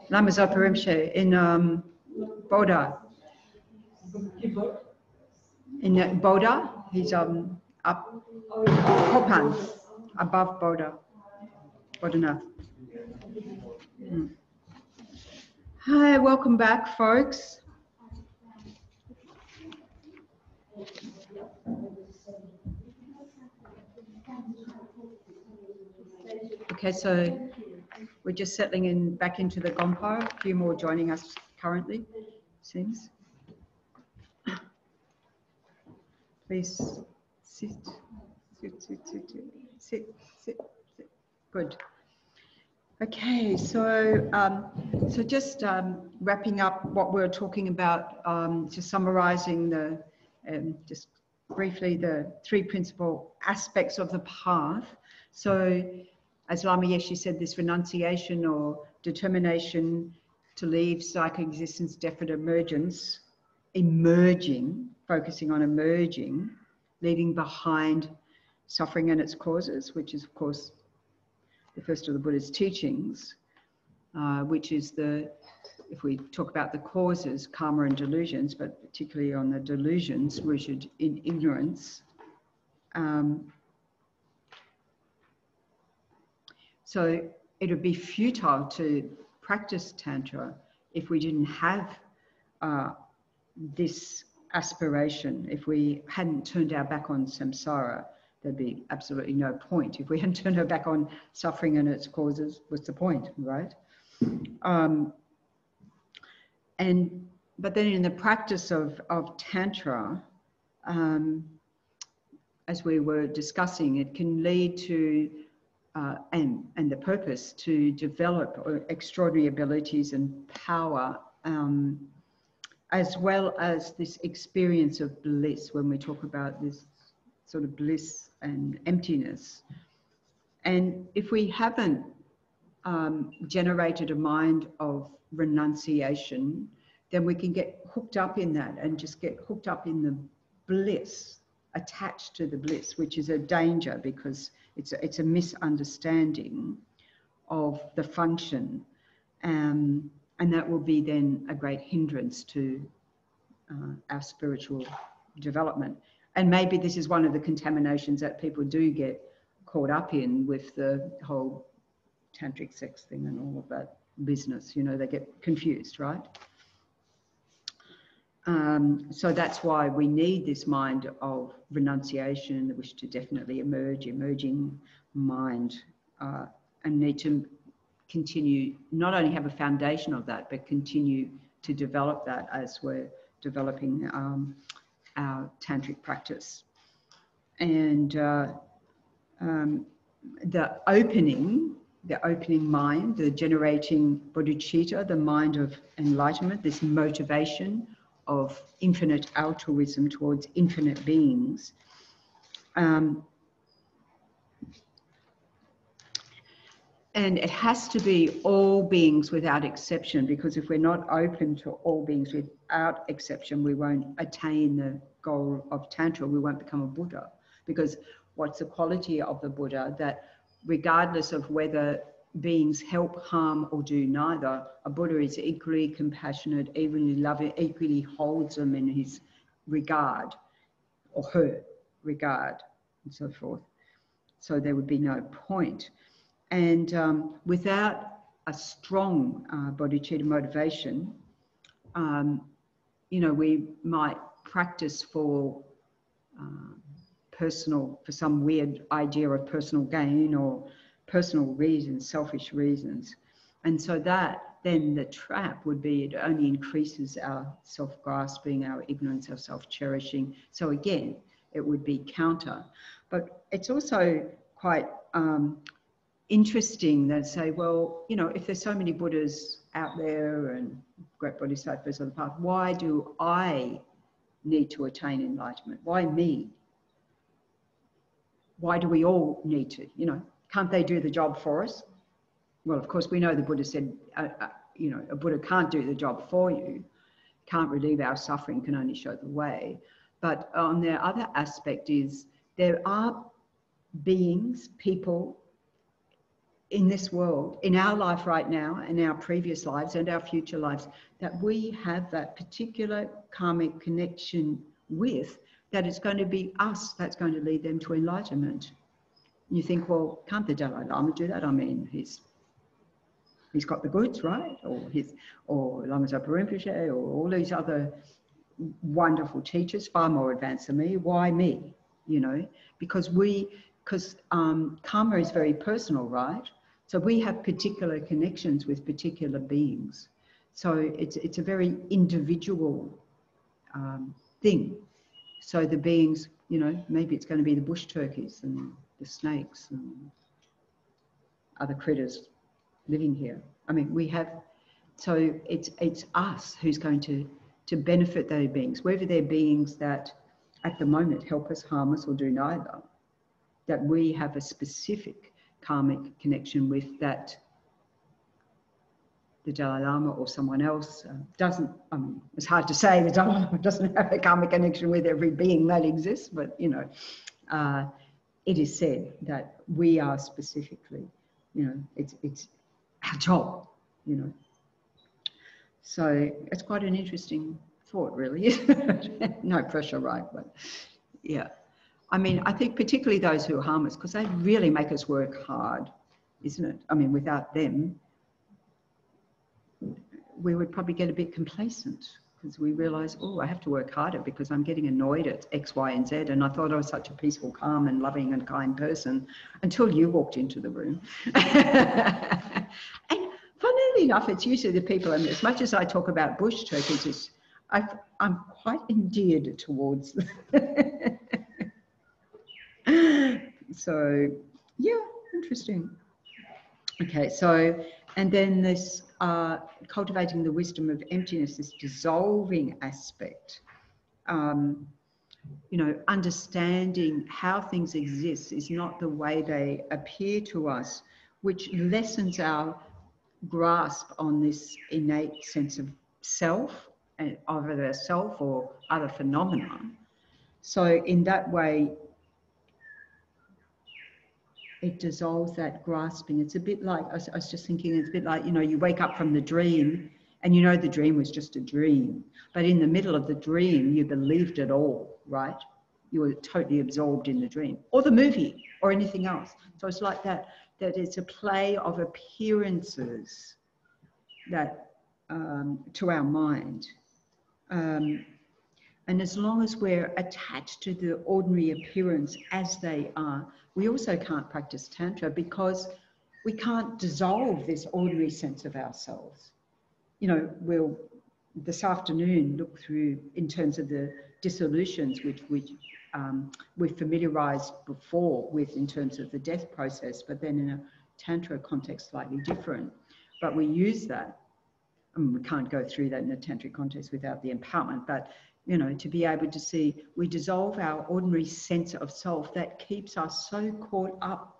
Lama Zopa Rinpoche in Boda. In Boda, he's up Kopan, above Boda, Bodhanath. Hi, welcome back, folks. Okay, so we're just settling in back into the Gompo. A few more joining us currently, seems. Please sit. Good. Okay, so just wrapping up what we're talking about, just summarizing the, just briefly, the three principal aspects of the path. So, as Lama Yeshe said, this renunciation or determination to leave psychic existence, definite emergence, emerging, focusing on emerging, leaving behind suffering and its causes, which is, of course, the first of the Buddha's teachings, which is the, if we talk about the causes, karma and delusions, but particularly on the delusions rooted in ignorance. So it would be futile to practice Tantra if we didn't have this aspiration. If we hadn't turned our back on samsara, there'd be absolutely no point. If we hadn't turned our back on suffering and its causes, what's the point, right? But then in the practice of Tantra, as we were discussing, it can lead to, and the purpose, to develop extraordinary abilities and power, as well as this experience of bliss, when we talk about this sort of bliss and emptiness. And if we haven't generated a mind of renunciation, then we can get hooked up in that and just get hooked up in the bliss, attached to the bliss, which is a danger because it's a misunderstanding of the function. And that will be then a great hindrance to our spiritual development. And maybe this is one of the contaminations that people do get caught up in with the whole tantric sex thing and all of that business. You know, they get confused, right? So that's why we need this mind of renunciation, the wish to definitely emerging mind, and need to continue, not only have a foundation of that, but continue to develop that as we're developing our tantric practice. And the opening mind, the generating bodhicitta, the mind of enlightenment, this motivation of infinite altruism towards infinite beings. And it has to be all beings without exception, because if we're not open to all beings without exception, we won't attain the goal of Tantra. We won't become a Buddha. Because what's the quality of the Buddha? That regardless of whether beings help, harm, or do neither, a Buddha is equally compassionate, equally loving, equally holds them in his regard, or her regard, and so forth. So there would be no point. And without a strong bodhicitta motivation, you know, we might practice for some weird idea of personal gain or personal reasons, selfish reasons. And so that, then the trap would be, it only increases our self-grasping, our ignorance, our self-cherishing. So again, it would be counter. But it's also quite interesting that say, well, you know, if there's so many Buddhas out there and great bodhisattvas on the path, why do I need to attain enlightenment? Why me? Why do we all need to? You know, can't they do the job for us? Well, of course, we know the Buddha said, you know, a Buddha can't do the job for you, can't relieve our suffering, can only show the way. But on the other aspect is there are beings, people in this world, in our life right now, in our previous lives and our future lives, that we have that particular karmic connection with, that it's going to be us that's going to lead them to enlightenment. You think, well, can't the Dalai Lama do that? I mean, he's got the goods, right? Or Lama Zopa Rinpoche, or all these other wonderful teachers, far more advanced than me. Why me? You know, because karma is very personal, right? So we have particular connections with particular beings. So it's a very individual thing. So the beings, you know, maybe it's going to be the bush turkeys and the snakes and other critters living here. I mean, we have, so it's us who's going to benefit those beings, whether they're beings that at the moment help us, harm us, or do neither, that we have a specific karmic connection with, that the Dalai Lama or someone else doesn't. It's hard to say the Dalai Lama doesn't have a karmic connection with every being that exists, but, you know, it is said that we are specifically, you know, it's our job, you know. So it's quite an interesting thought, really. No pressure, right? But yeah, I mean, I think particularly those who harm us, because they really make us work hard, isn't it? I mean, without them, we would probably get a bit complacent, because we realise, oh, I have to work harder because I'm getting annoyed at X, Y, and Z. And I thought I was such a peaceful, calm and loving and kind person until you walked into the room. And funnily enough, it's usually the people, and as much as I talk about bush turkeys, I'm quite endeared towards them. So, yeah, interesting. Okay, so, and then this cultivating the wisdom of emptiness, this dissolving aspect, you know, understanding how things exist is not the way they appear to us, which lessens our grasp on this innate sense of self, either self or other phenomena. So in that way, it dissolves that grasping. It's a bit like, I was just thinking, it's a bit like, you know, you wake up from the dream and you know the dream was just a dream. But in the middle of the dream, you believed it all, right? You were totally absorbed in the dream, or the movie, or anything else. So it's like that it's a play of appearances that to our mind. And as long as we're attached to the ordinary appearance as they are, we also can't practice Tantra, because we can't dissolve this ordinary sense of ourselves. You know, we'll this afternoon look through in terms of the dissolutions which we've familiarized before with in terms of the death process, but then in a Tantra context slightly different. But we use that. I mean, we can't go through that in a Tantric context without the empowerment, but you know, to be able to see, we dissolve our ordinary sense of self that keeps us so caught up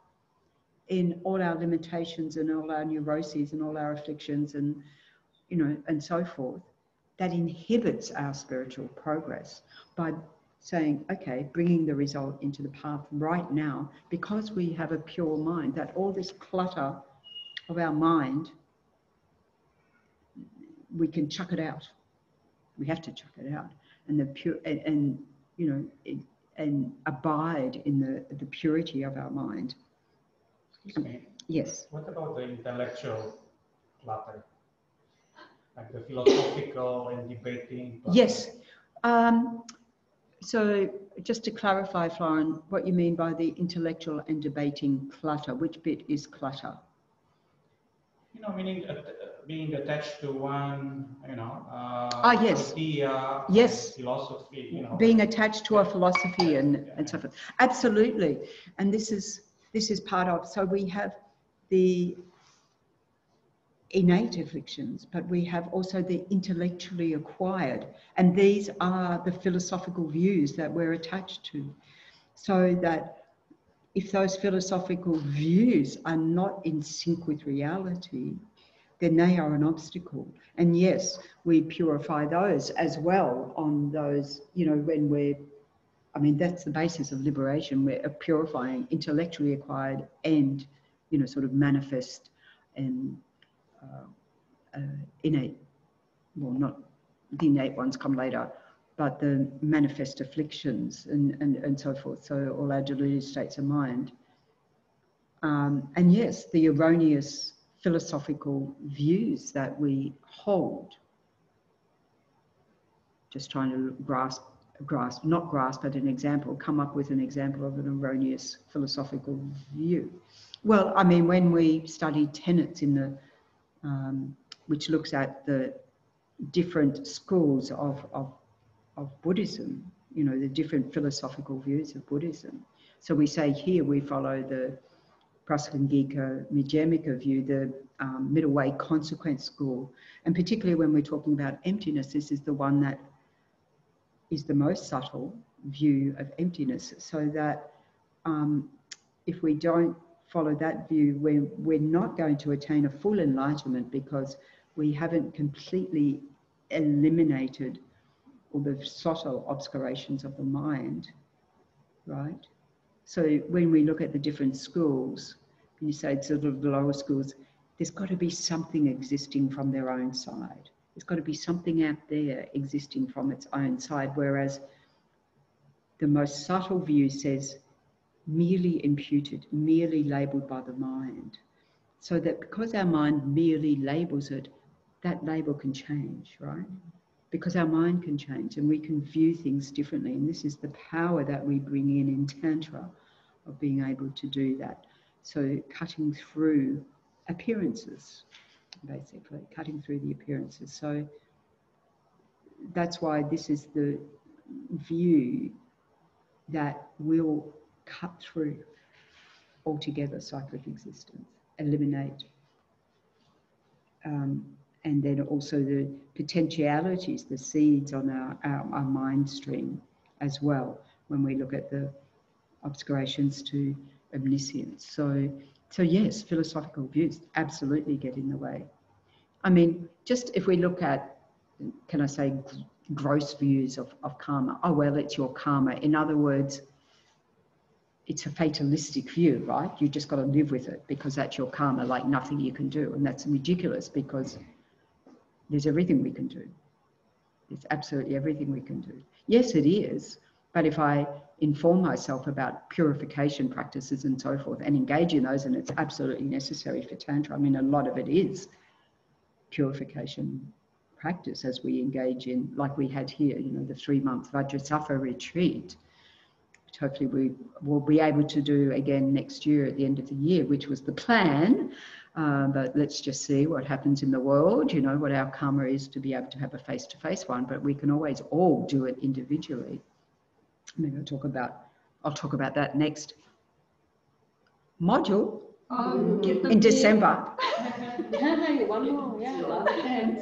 in all our limitations and all our neuroses and all our afflictions and, you know, and so forth, that inhibits our spiritual progress by saying, okay, bringing the result into the path right now, because we have a pure mind, that all this clutter of our mind, we can chuck it out. We have to chuck it out. And the pure, and you know, and abide in the purity of our mind. Excuse me. Yes. What about the intellectual clutter, like the philosophical and debating? Yes. So just to clarify, Florin, what you mean by the intellectual and debating clutter? Which bit is clutter? You know, meaning being attached to one, you know, yes. idea, yes. philosophy, you know. Being attached to a philosophy and so forth. Absolutely. And this is part of, so we have the innate afflictions, but we have also the intellectually acquired. And these are the philosophical views that we're attached to. So that if those philosophical views are not in sync with reality, then they are an obstacle. And yes, we purify those as well on those, you know, when we're, I mean, that's the basis of liberation. We're purifying intellectually acquired and, you know, sort of manifest and innate, well, not the innate ones come later, but the manifest afflictions and so forth. So all our deluded states of mind. And yes, the erroneous philosophical views that we hold. Just trying to not grasp, but an example, come up with an example of an erroneous philosophical view. Well, I mean, when we study tenets in the, which looks at the different schools of Buddhism, you know, the different philosophical views of Buddhism. So we say here we follow the Prasangika Mijamika view, the middle way consequence school. And particularly when we're talking about emptiness, this is the one that is the most subtle view of emptiness. So that if we don't follow that view, we're not going to attain a full enlightenment because we haven't completely eliminated all the subtle obscurations of the mind, right? So when we look at the different schools, you say it's sort of the lower schools, there's got to be something existing from their own side. There's got to be something out there existing from its own side, whereas the most subtle view says merely imputed, merely labelled by the mind. So that because our mind merely labels it, that label can change, right? Because our mind can change and we can view things differently. And this is the power that we bring in Tantra, of being able to do that. So cutting through appearances, basically, cutting through the appearances. So that's why this is the view that will cut through altogether cyclic existence, eliminate, and then also the potentialities, the seeds on our mind stream as well, when we look at the obscurations to omniscience. So yes, philosophical views absolutely get in the way. I mean, just if we look at, can I say, gross views of karma. Oh, well, it's your karma. In other words, it's a fatalistic view, right? You just got to live with it because that's your karma, like nothing you can do. And that's ridiculous because there's everything we can do. It's absolutely everything we can do. Yes, it is. But if I inform myself about purification practices and so forth and engage in those, and it's absolutely necessary for Tantra. I mean, a lot of it is purification practice as we engage in, like we had here, you know, the 3-month Vajrasattva retreat, which hopefully we will be able to do again next year at the end of the year, which was the plan. But let's just see what happens in the world, you know, what our karma is to be able to have a face-to-face one, but we can always all do it individually. Maybe I'll talk about that next module in December. One more, yeah.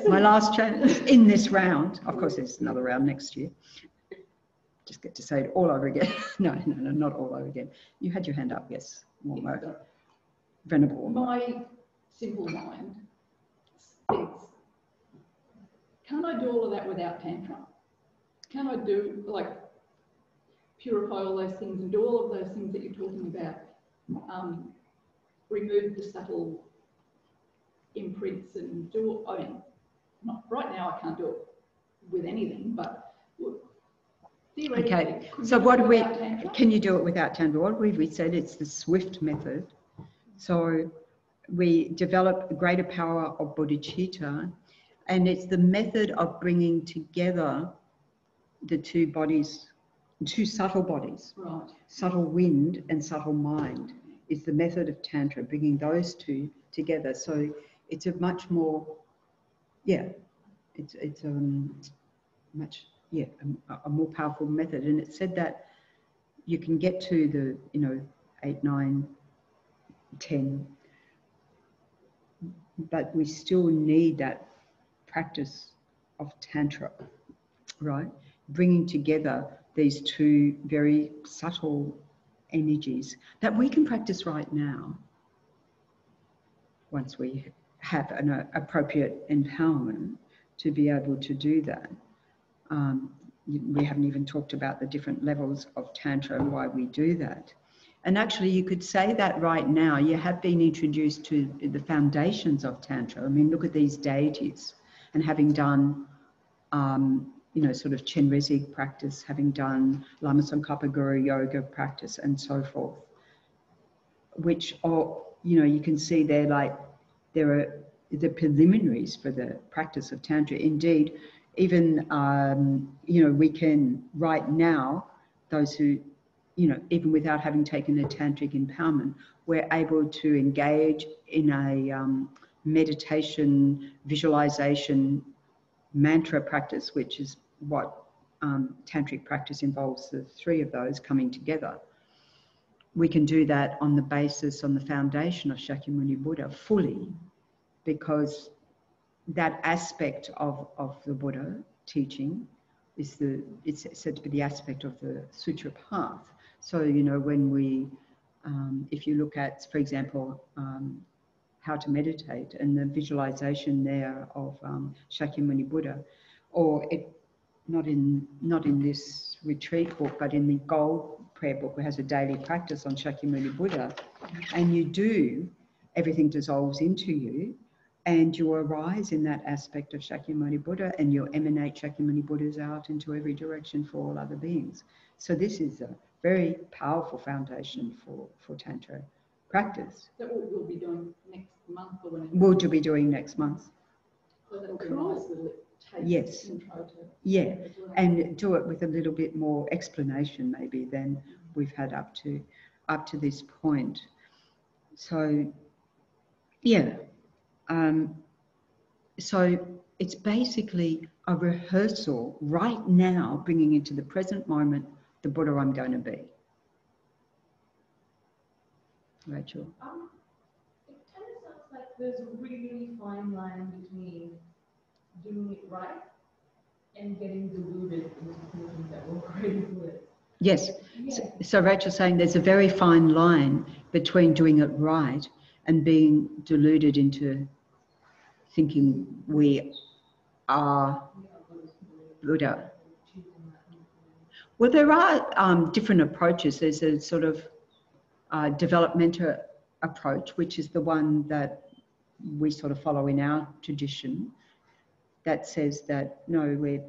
My last chance in this round. Of course, there's another round next year. Just get to say it all over again. No, not all over again. You had your hand up, yes. Venerable. My simple mind says, can't I do all of that without Tantra? Can I do, like, purify all those things and do all of those things that you're talking about? Remove the subtle imprints and do, I mean, not, right now I can't do it with anything, but theoretically. Okay, so what do we, can you do it without Tantra? What we said, it's the SWIFT method. So we develop a greater power of bodhicitta, and it's the method of bringing together the two bodies, two subtle bodies, right. Subtle wind and subtle mind is the method of Tantra, bringing those two together. So it's a much more, yeah, it's much, yeah, a more powerful method. And it said that you can get to the, you know, 8, 9, 10, but we still need that practice of Tantra, right? Bringing together these two very subtle energies that we can practice right now once we have an appropriate empowerment to be able to do that. We haven't even talked about the different levels of Tantra and why we do that. And actually, you could say that right now, you have been introduced to the foundations of Tantra. I mean, look at these deities, and having done, you know, sort of Chenrezig practice, having done Lama Tsongkhapa Guru Yoga practice, and so forth, which are, you know, you can see they're like, there are the preliminaries for the practice of Tantra. Indeed, even, you know, we can right now, those who, you know, even without having taken a tantric empowerment, we're able to engage in a meditation, visualization, mantra practice, which is what tantric practice involves, the three of those coming together. We can do that on the basis, on the foundation of Shakyamuni Buddha fully, because that aspect of the Buddha teaching is it's said to be the aspect of the sutra path. So, you know, when we, if you look at, for example, how to meditate and the visualization there of Shakyamuni Buddha, or not in this retreat book, but in the Gold Prayer book, which has a daily practice on Shakyamuni Buddha, and you do, everything dissolves into you, and you arise in that aspect of Shakyamuni Buddha, and you emanate Shakyamuni Buddhas out into every direction for all other beings. So this is a very powerful foundation for Tantra practice. That we'll be doing next month or whenever. We'll be doing next month. So that'll be a nice little taste. Yes. Intro to Yeah, and do it with a little bit more explanation maybe than we've had up to this point. So, yeah. So it's basically a rehearsal right now, bringing into the present moment the Buddha I'm going to be. Rachel? It kind of sounds like there's a really fine line between doing it right and getting deluded into thinking that we're already good. Yes. Yeah. So Rachel's saying there's a very fine line between doing it right and being deluded into thinking we are Buddha. Well, there are different approaches. There's a sort of developmental approach, which is the one that we sort of follow in our tradition, that says that no, we're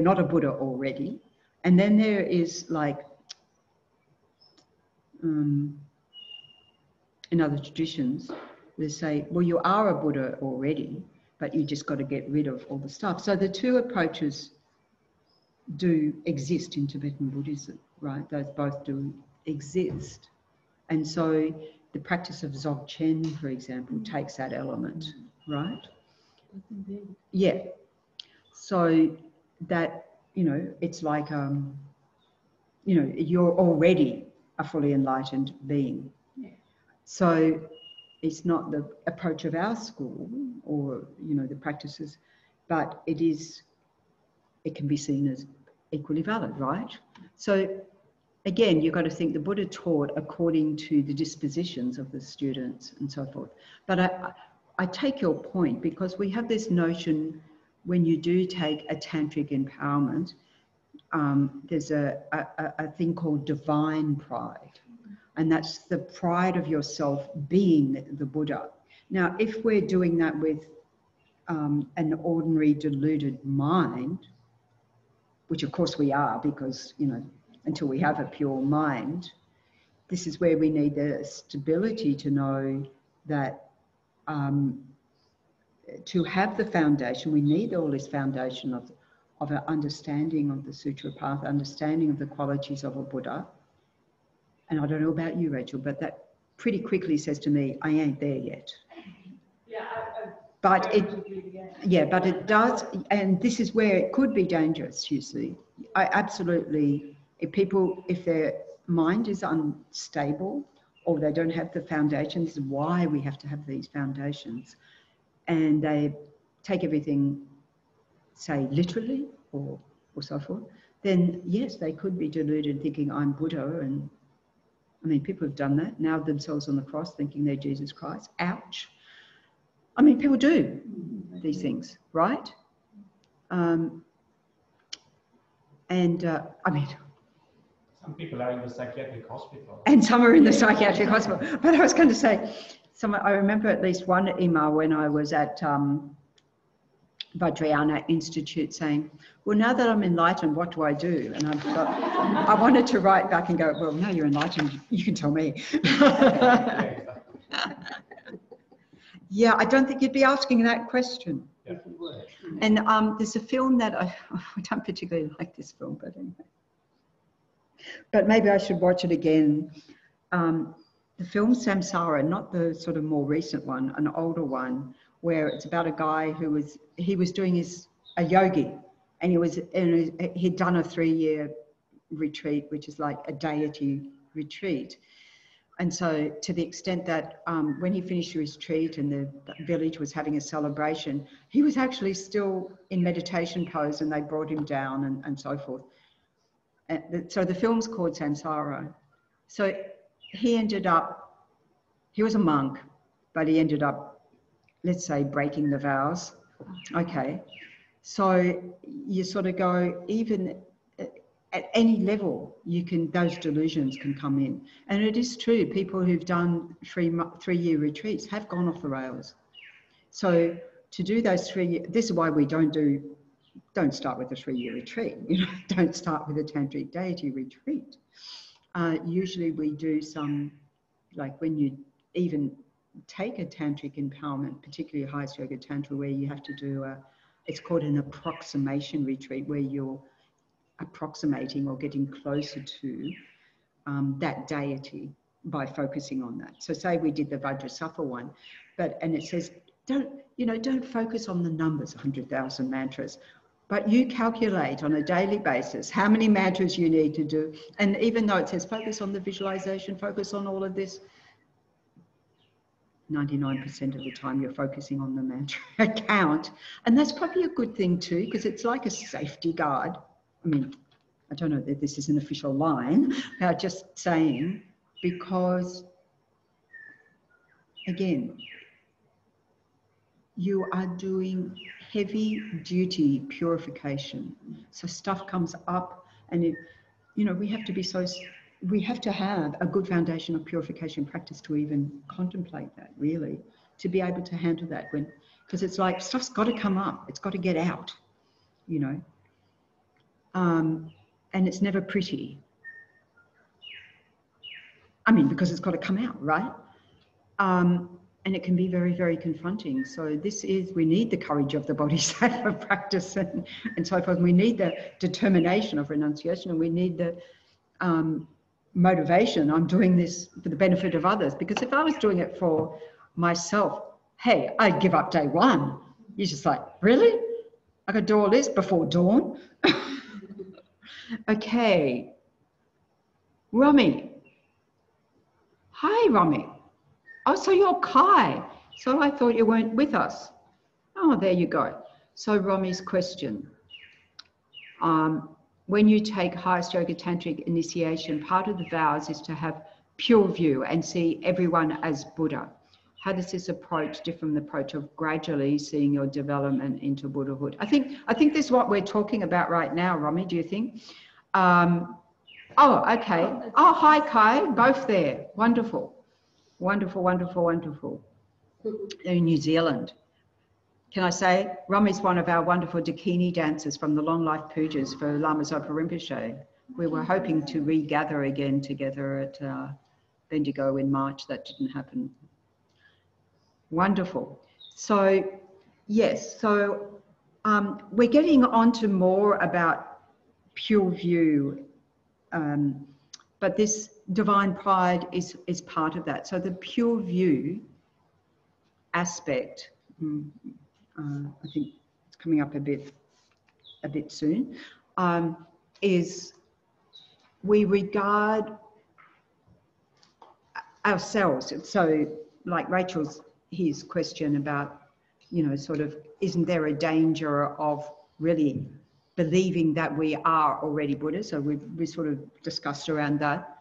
not a Buddha already. And then there is like in other traditions, they say, well, you are a Buddha already, but you just got to get rid of all the stuff. So the two approaches do exist in Tibetan Buddhism, right? Those both do exist. And so the practice of Dzogchen, for example, takes that element, right? Yeah. So that, you know, it's like, you know, you're already a fully enlightened being. Yeah. So it's not the approach of our school or, you know, the practices, but it can be seen as equally valid, right? So again, you've got to think the Buddha taught according to the dispositions of the students and so forth. But I take your point, because we have this notion when you do take a tantric empowerment, there's a thing called divine pride. And that's the pride of yourself being the Buddha. Now, if we're doing that with an ordinary deluded mind, which of course we are, because, you know, until we have a pure mind, this is where we need the stability to know that to have the foundation, we need all this foundation of an understanding of the Sutra path, understanding of the qualities of a Buddha. And I don't know about you, Rachel, but that pretty quickly says to me, I ain't there yet. Yeah, but it does, and this is where it could be dangerous, you see. I absolutely, if their mind is unstable or they don't have the foundation, this is why we have to have these foundations, and they take everything, say, literally or so forth, then yes, they could be deluded thinking I'm Buddha. And I mean, people have done that, nailed themselves on the cross thinking they're Jesus Christ. Ouch. I mean, people do these things, right? I mean... So Some people are in the psychiatric hospital. And some are in the psychiatric hospital. But I was going to say, I remember at least one email when I was at Vajrayana Institute saying, well, now that I'm enlightened, what do I do? And I wanted to write back and go, well, now you're enlightened, you can tell me. Yeah, I don't think you'd be asking that question. Yeah. And there's a film that I don't particularly like this film, but anyway. But maybe I should watch it again. The film Samsara, not the sort of more recent one, an older one, where it's about a guy who was doing a yogi, and he'd done a 3-year retreat, which is like a deity retreat. And so to the extent that when he finished his retreat and the village was having a celebration, he was actually still in meditation pose, and they brought him down and so forth. So the film's called Samsara. So he was a monk, but he ended up, let's say, breaking the vows. Okay. So you sort of go, even at any level, those delusions can come in. And it is true, people who've done 3-year retreats have gone off the rails. So to do those 3 years, this is why we don't start with a 3-year retreat. Don't start with a tantric deity retreat. Usually we do some, like when you even take a tantric empowerment, particularly highest yoga tantra, where you have to do it's called an approximation retreat, where you're approximating or getting closer to that deity by focusing on that. So say we did the Vajrasattva one, and it says, don't focus on the numbers, 100,000 mantras, but you calculate on a daily basis how many mantras you need to do. And even though it says focus on the visualization, focus on all of this, 99% of the time you're focusing on the mantra count. And that's probably a good thing too, because it's like a safety guard. I mean, I don't know that this is an official line, but just saying, because again, you are doing heavy duty purification. So stuff comes up, and we have to have a good foundation of purification practice to even contemplate that, really, to be able to handle that, because it's like stuff's got to come up, it's got to get out, and it's never pretty. I mean, because it's got to come out, right? And it can be very, very confronting. So we need the courage of the bodhisattva practice and so forth. We need the determination of renunciation, and we need the motivation. I'm doing this for the benefit of others. Because if I was doing it for myself, hey, I'd give up day one. You're just like, really? I could do all this before dawn? Okay. Romy. Hi, Romy. Oh, so you're Kai. So I thought you weren't with us. Oh, there you go. So Romy's question. When you take highest yoga tantric initiation, part of the vows is to have pure view and see everyone as Buddha. How does this approach differ from the approach of gradually seeing your development into Buddhahood? I think this is what we're talking about right now, Romy, do you think? Oh, okay. Oh, hi, Kai, both there. Wonderful. Wonderful, wonderful, wonderful. In New Zealand. Can I say, Romy's one of our wonderful Dakini dancers from the Long Life Pujas for Lama Zopa Rinpoche. We were hoping to regather again together at Bendigo in March. That didn't happen. Wonderful. So, yes, so we're getting on to more about pure view, but this divine pride is part of that. So the pure view aspect, I think it's coming up a bit soon, is we regard ourselves. So like his question about, sort of, isn't there a danger of really believing that we are already Buddha? So we sort of discussed around that.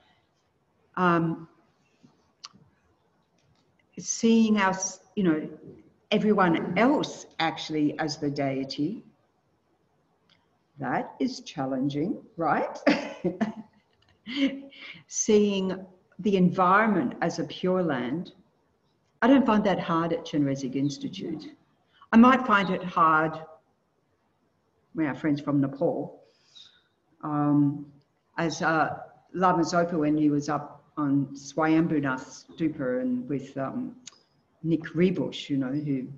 Seeing us, everyone else actually as the deity, that is challenging, right? seeing the environment as a pure land. I don't find that hard at Chenrezig Institute. I might find it hard with our friends from Nepal. As Lama Zopa, when he was up on Swayambhunath Stupa and with Nick Rebush, you know, who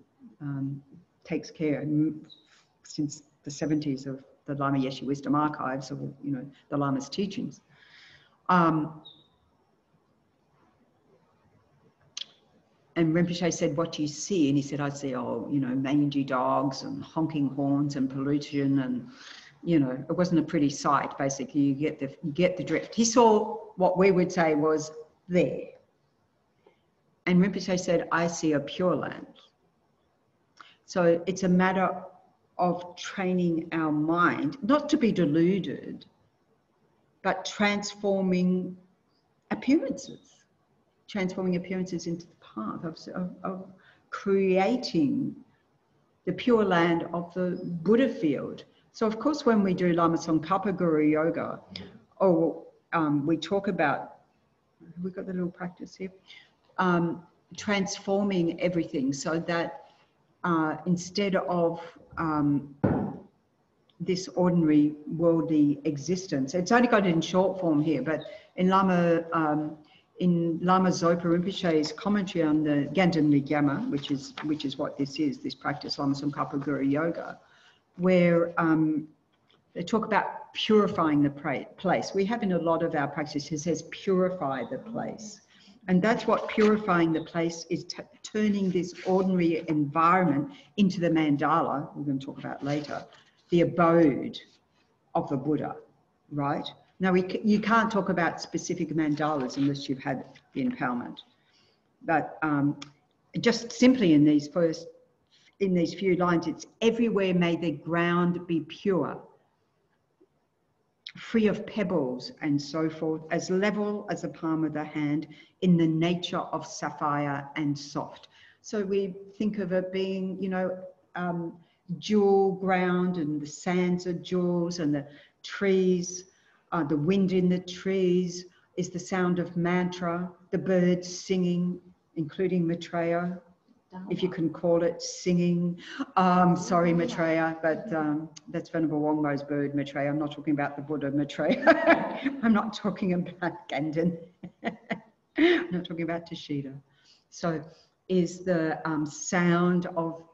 takes care since the 70s of the Lama Yeshe Wisdom Archives, of, you know, the Lama's teachings. And Rinpoche said, "What do you see?" And he said, "I see, oh, you know, mangy dogs and honking horns and pollution, and, you know, it wasn't a pretty sight. Basically, you get the drift." He saw what we would say was there. And Rinpoche said, "I see a pure land." So it's a matter of training our mind, not to be deluded, but transforming appearances into the path of creating the pure land of the Buddha field. So of course, when we do Lama Tsongkhapa Guru Yoga, or we talk about, we've got the little practice here, transforming everything so that instead of this ordinary worldly existence, it's only got it in short form here, but in Lama Zopa Rinpoche's commentary on the Gandam Nigyama, which is what this is, this practice, Lama Tsongkhapa Guru Yoga, where they talk about purifying the place. We have in a lot of our practices, it says purify the place. And that's what purifying the place is, turning this ordinary environment into the mandala, we're going to talk about later, the abode of the Buddha, right? Now, you can't talk about specific mandalas unless you've had the empowerment. But just simply in these few lines, it's everywhere may the ground be pure, free of pebbles and so forth, as level as the palm of the hand, in the nature of sapphire and soft. So we think of it being, you know, jewel ground, and the sands are jewels, and the trees, the wind in the trees is the sound of mantra, the birds singing, including Maitreya, if you can call it singing. Sorry, Maitreya, but that's Venerable Wangmo's bird, Maitreya. I'm not talking about the Buddha, Maitreya. I'm not talking about Ganden. I'm not talking about Tashida. So is the sound of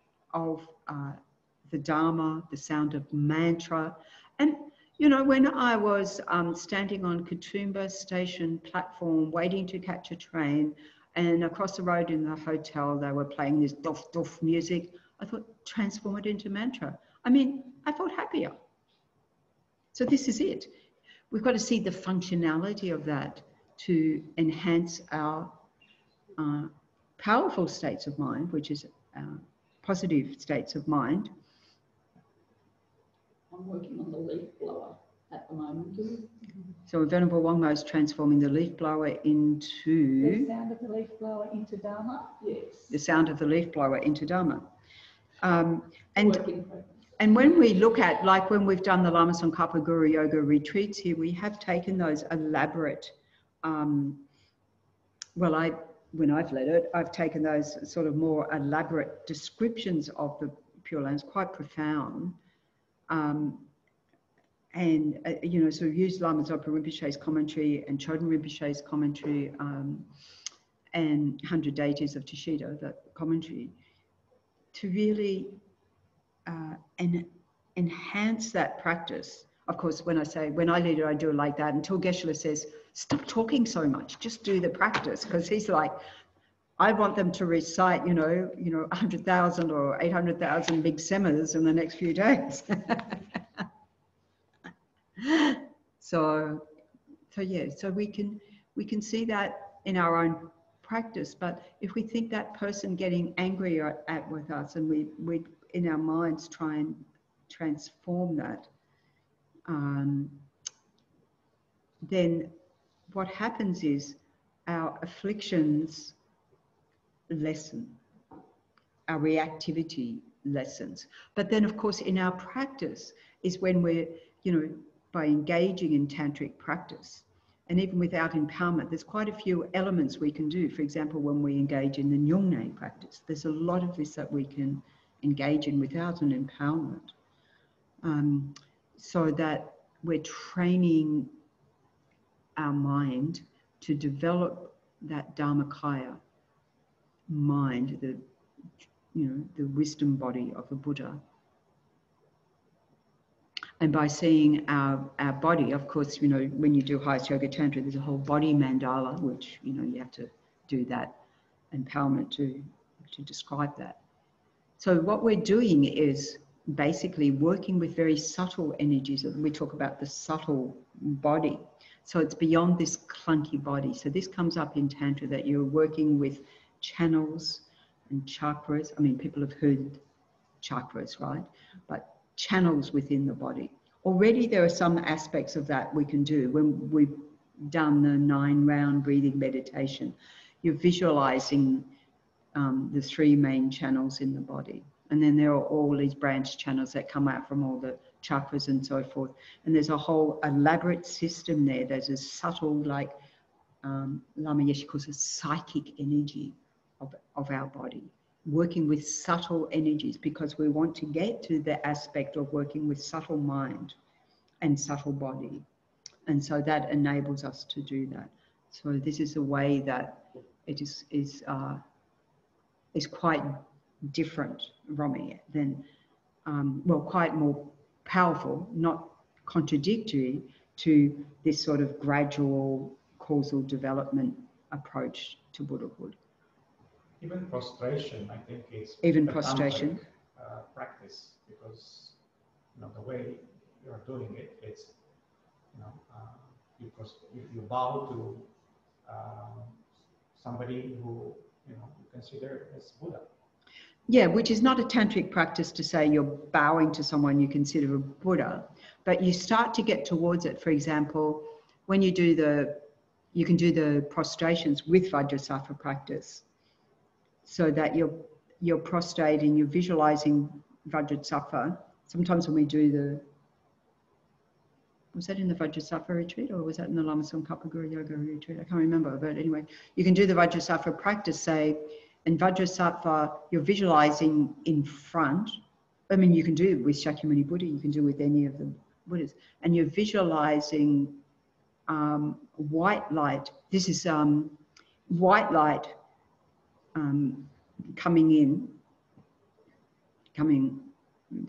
the Dharma, the sound of mantra. And, you know, when I was standing on Katoomba station platform, waiting to catch a train, and across the road in the hotel, they were playing this doff doff music, I thought, transform it into mantra. I mean, I felt happier. So this is it. We've got to see the functionality of that to enhance our powerful states of mind, which is positive states of mind. I'm working on the leaf blower at the moment. So Venerable Wangmo is transforming the leaf blower into... The sound of the leaf blower into Dharma? Yes. The sound of the leaf blower into Dharma. And when we look at, like when we've done the Lama Tsongkhapa Guru Yoga retreats here, we have taken those elaborate, when I've led it, I've taken those sort of more elaborate descriptions of the Pure Lands, quite profound. You know, so we've used Lama Zopa Rinpoche's commentary and Choden Rinpoche's commentary and 100 Deities of Tashida, that commentary, to really enhance that practice. Of course, when I lead it, I do it like that until Geshe-la says, stop talking so much, just do the practice. Because he's like, I want them to recite, you know, 100,000 or 800,000 big semas in the next few days. So yeah, so we can see that in our own practice. But if we think that person getting angry with us, and we in our minds try and transform that, then what happens is our afflictions lessen, our reactivity lessens. But then, of course, in our practice is when we're, you know, by engaging in tantric practice, And even without empowerment, there's quite a few elements we can do. For example, when we engage in the Nyungne practice, there's a lot of this that we can engage in without an empowerment. So that we're training our mind to develop that Dharmakaya mind, the wisdom body of a Buddha. And by seeing our body, of course, when you do highest yoga tantra, there's a whole body mandala, which, you have to do that empowerment to describe that. So what we're doing is basically working with very subtle energies. We talk about the subtle body. So it's beyond this clunky body. So this comes up in Tantra, that you're working with channels and chakras. I mean, people have heard chakras, right? But channels within the body. Already there are some aspects of that we can do. When we've done the 9-round breathing meditation, you're visualizing the 3 main channels in the body. And then there are all these branch channels that come out from all the chakras and so forth. And there's a whole elaborate system there. There's a subtle, like Lama Yeshe calls it, psychic energy of our body, working with subtle energies, because we want to get to the aspect of working with subtle mind and subtle body. And so that enables us to do that. So this is a way that it is quite different, Romy, than, quite more powerful, not contradictory to this sort of gradual causal development approach to Buddhahood. Even prostration, I think, is even a prostration tantric, practice, because the way you are doing it, it's you bow to somebody who you consider as Buddha. Yeah, which is not a tantric practice to say you're bowing to someone you consider a Buddha, but you start to get towards it. For example, when you can do the prostrations with Vajrasattva practice, so that you're prostrating, you're visualizing Vajrasattva. Sometimes when we do was that in the Vajrasattva retreat, or was that in the Lama Tsongkhapa Guru Yoga retreat? I can't remember, but anyway, you can do the Vajrasattva practice, say, in Vajrasattva, you're visualizing in front. I mean, you can do it with Shakyamuni Buddha, you can do it with any of the Buddhas, and you're visualizing white light. This is white light coming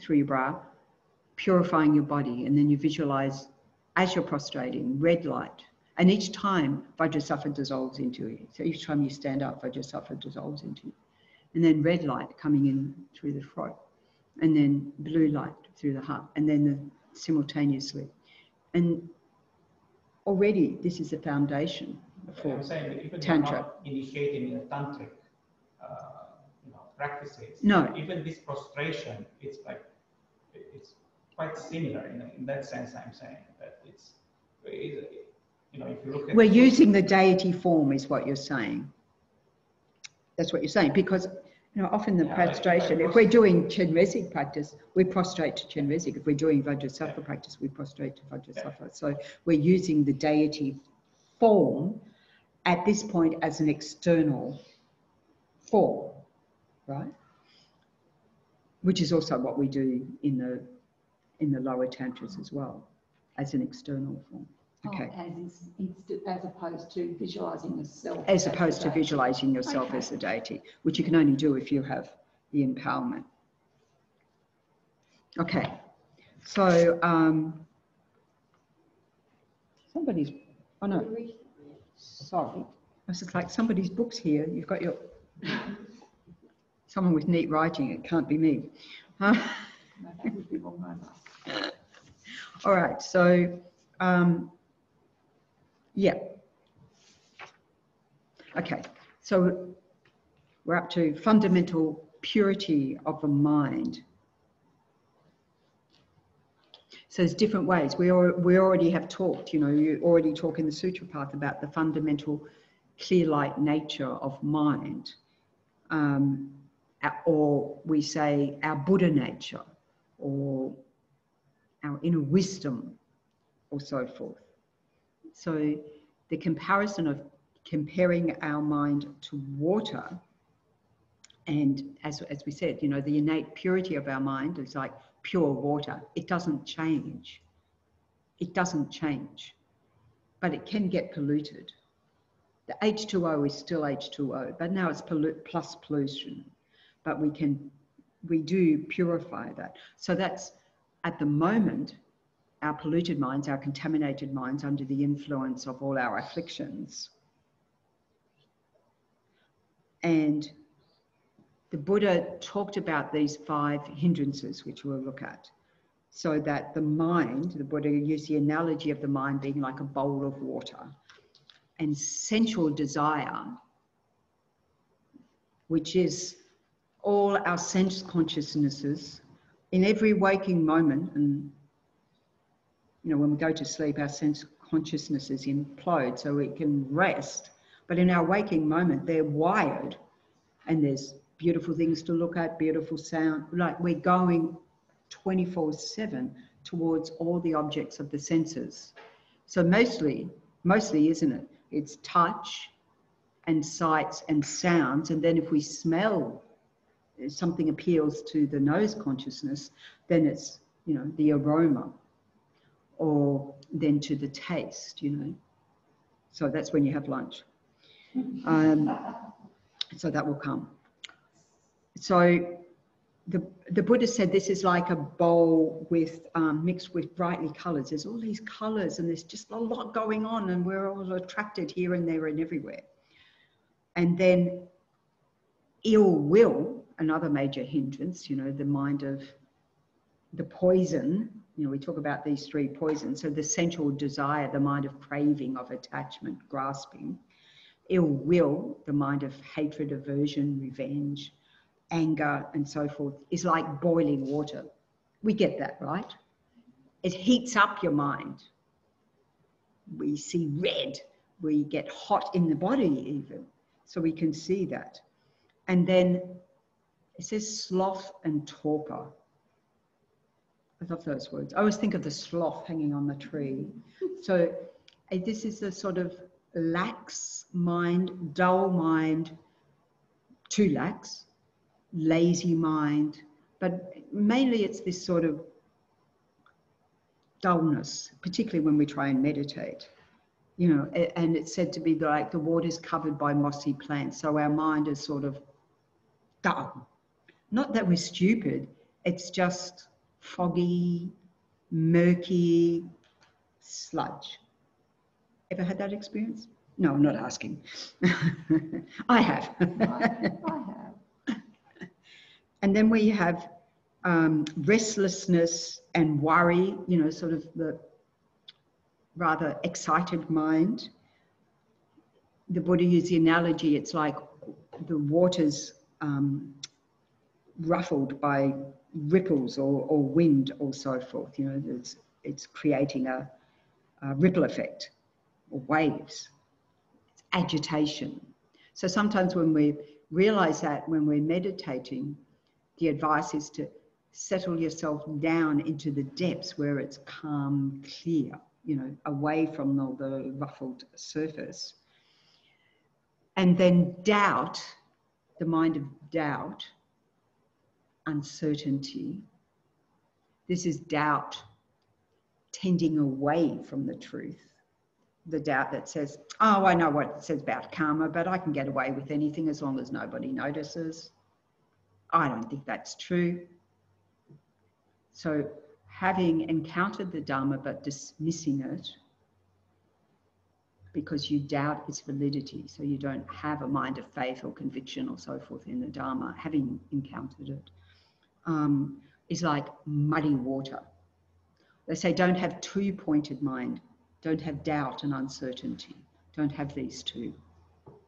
through your brow, purifying your body, and then you visualize, as you're prostrating, red light. And each time Vajrasattva dissolves into you. So each time you stand up, Vajrasattva dissolves into you. And then red light coming in through the throat. And then blue light through the heart. And then simultaneously. And already this is the foundation for I'm saying that even Tantra. Not initiating in tantric practices. No. Even this prostration, it's quite similar in that sense. I'm saying that it's if you look at, we're using the deity form, is what you're saying. That's what you're saying, because often the prostration, if we're doing Chenrezig practice, we prostrate to Chenrezig. If we're doing Vajrasattva practice, we prostrate to Vajrasattva. So we're using the deity form at this point as an external form, right? Which is also what we do in the lower tantras as well, as an external form. Okay. As opposed to visualizing yourself. As opposed to visualizing yourself as the deity, which you can only do if you have the empowerment. Okay. So somebody's, oh no, sorry. I was just like, somebody's book's here. You've got your, someone with neat writing. It can't be me. No, that would be wrong. All right. So, yeah. Okay, so we're up to fundamental purity of the mind. So there's different ways. We already have talked, you already talk in the Sutra Path about the fundamental clear light nature of mind. Or we say our Buddha nature, or our inner wisdom, or so forth. So the comparison of comparing our mind to water, and as we said, you know, the innate purity of our mind is like pure water. It doesn't change. It doesn't change, but it can get polluted. The H2O is still H2O, but now it's plus pollution. But we do purify that. So that's, at the moment, our polluted minds, our contaminated minds under the influence of all our afflictions. And the Buddha talked about these 5 hindrances, which we'll look at. So that the mind, the Buddha used the analogy of the mind being like a bowl of water. And sensual desire, which is all our sense consciousnesses in every waking moment, and you know, when we go to sleep, our sense consciousnesses implode so we can rest. But in our waking moment, they're wired, and there's beautiful things to look at, beautiful sound. Like we're going 24/7 towards all the objects of the senses. So mostly, isn't it? It's touch and sights and sounds. And then if we smell, something appeals to the nose consciousness, then it's, you know, the aroma, or then to the taste, you know. So that's when you have lunch. So that will come. So the Buddha said this is like a bowl with mixed with brightly colours. There's all these colours and there's just a lot going on, and we're all attracted here and there and everywhere. And then ill will, another major hindrance, you know, the mind of the poison. You know, we talk about these 3 poisons. So the sensual desire, the mind of craving, of attachment, grasping. Ill will, the mind of hatred, aversion, revenge, anger, and so forth, is like boiling water. We get that, right? It heats up your mind. We see red. We get hot in the body even. So we can see that. And then it says sloth and torpor. I love those words. I always think of the sloth hanging on the tree. So this is a sort of lax mind, dull mind, too lax, lazy mind, but mainly it's this sort of dullness, particularly when we try and meditate, you know, and it's said to be like the water's covered by mossy plants. So our mind is sort of dull. Not that we're stupid, it's just foggy, murky sludge. Ever had that experience? No, I'm not asking. I have. I have. And then we have restlessness and worry, you know, sort of the rather excited mind. The Buddha used the analogy, it's like the water's ruffled by ripples or wind or so forth. You know, it's creating a ripple effect or waves. It's agitation. So sometimes when we realize that when we're meditating, the advice is to settle yourself down into the depths where it's calm, clear, you know, away from all the ruffled surface. And then doubt, the mind of doubt, uncertainty. This is doubt tending away from the truth. The doubt that says, oh, I know what it says about karma, but I can get away with anything as long as nobody notices. I don't think that's true. So having encountered the Dharma but dismissing it because you doubt its validity, so you don't have a mind of faith or conviction or so forth in the Dharma, having encountered it, is like muddy water. They say don't have two-pointed mind, don't have doubt and uncertainty, don't have these two,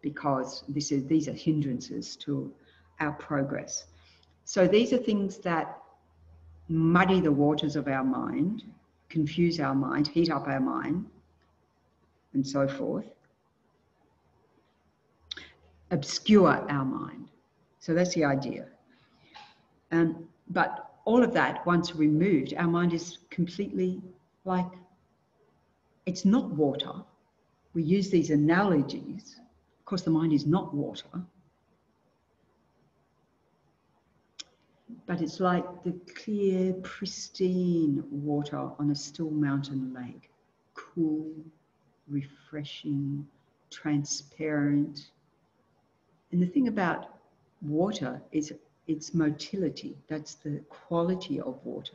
because these are hindrances to our progress. So these are things that muddy the waters of our mind, confuse our mind, heat up our mind, and so forth, obscure our mind. So that's the idea. But all of that, once removed, our mind is completely like, it's not water. we use these analogies. Of course, the mind is not water, but it's like the clear, pristine water on a still mountain lake. Cool, refreshing, transparent. And the thing about water is its motility. That's the quality of water.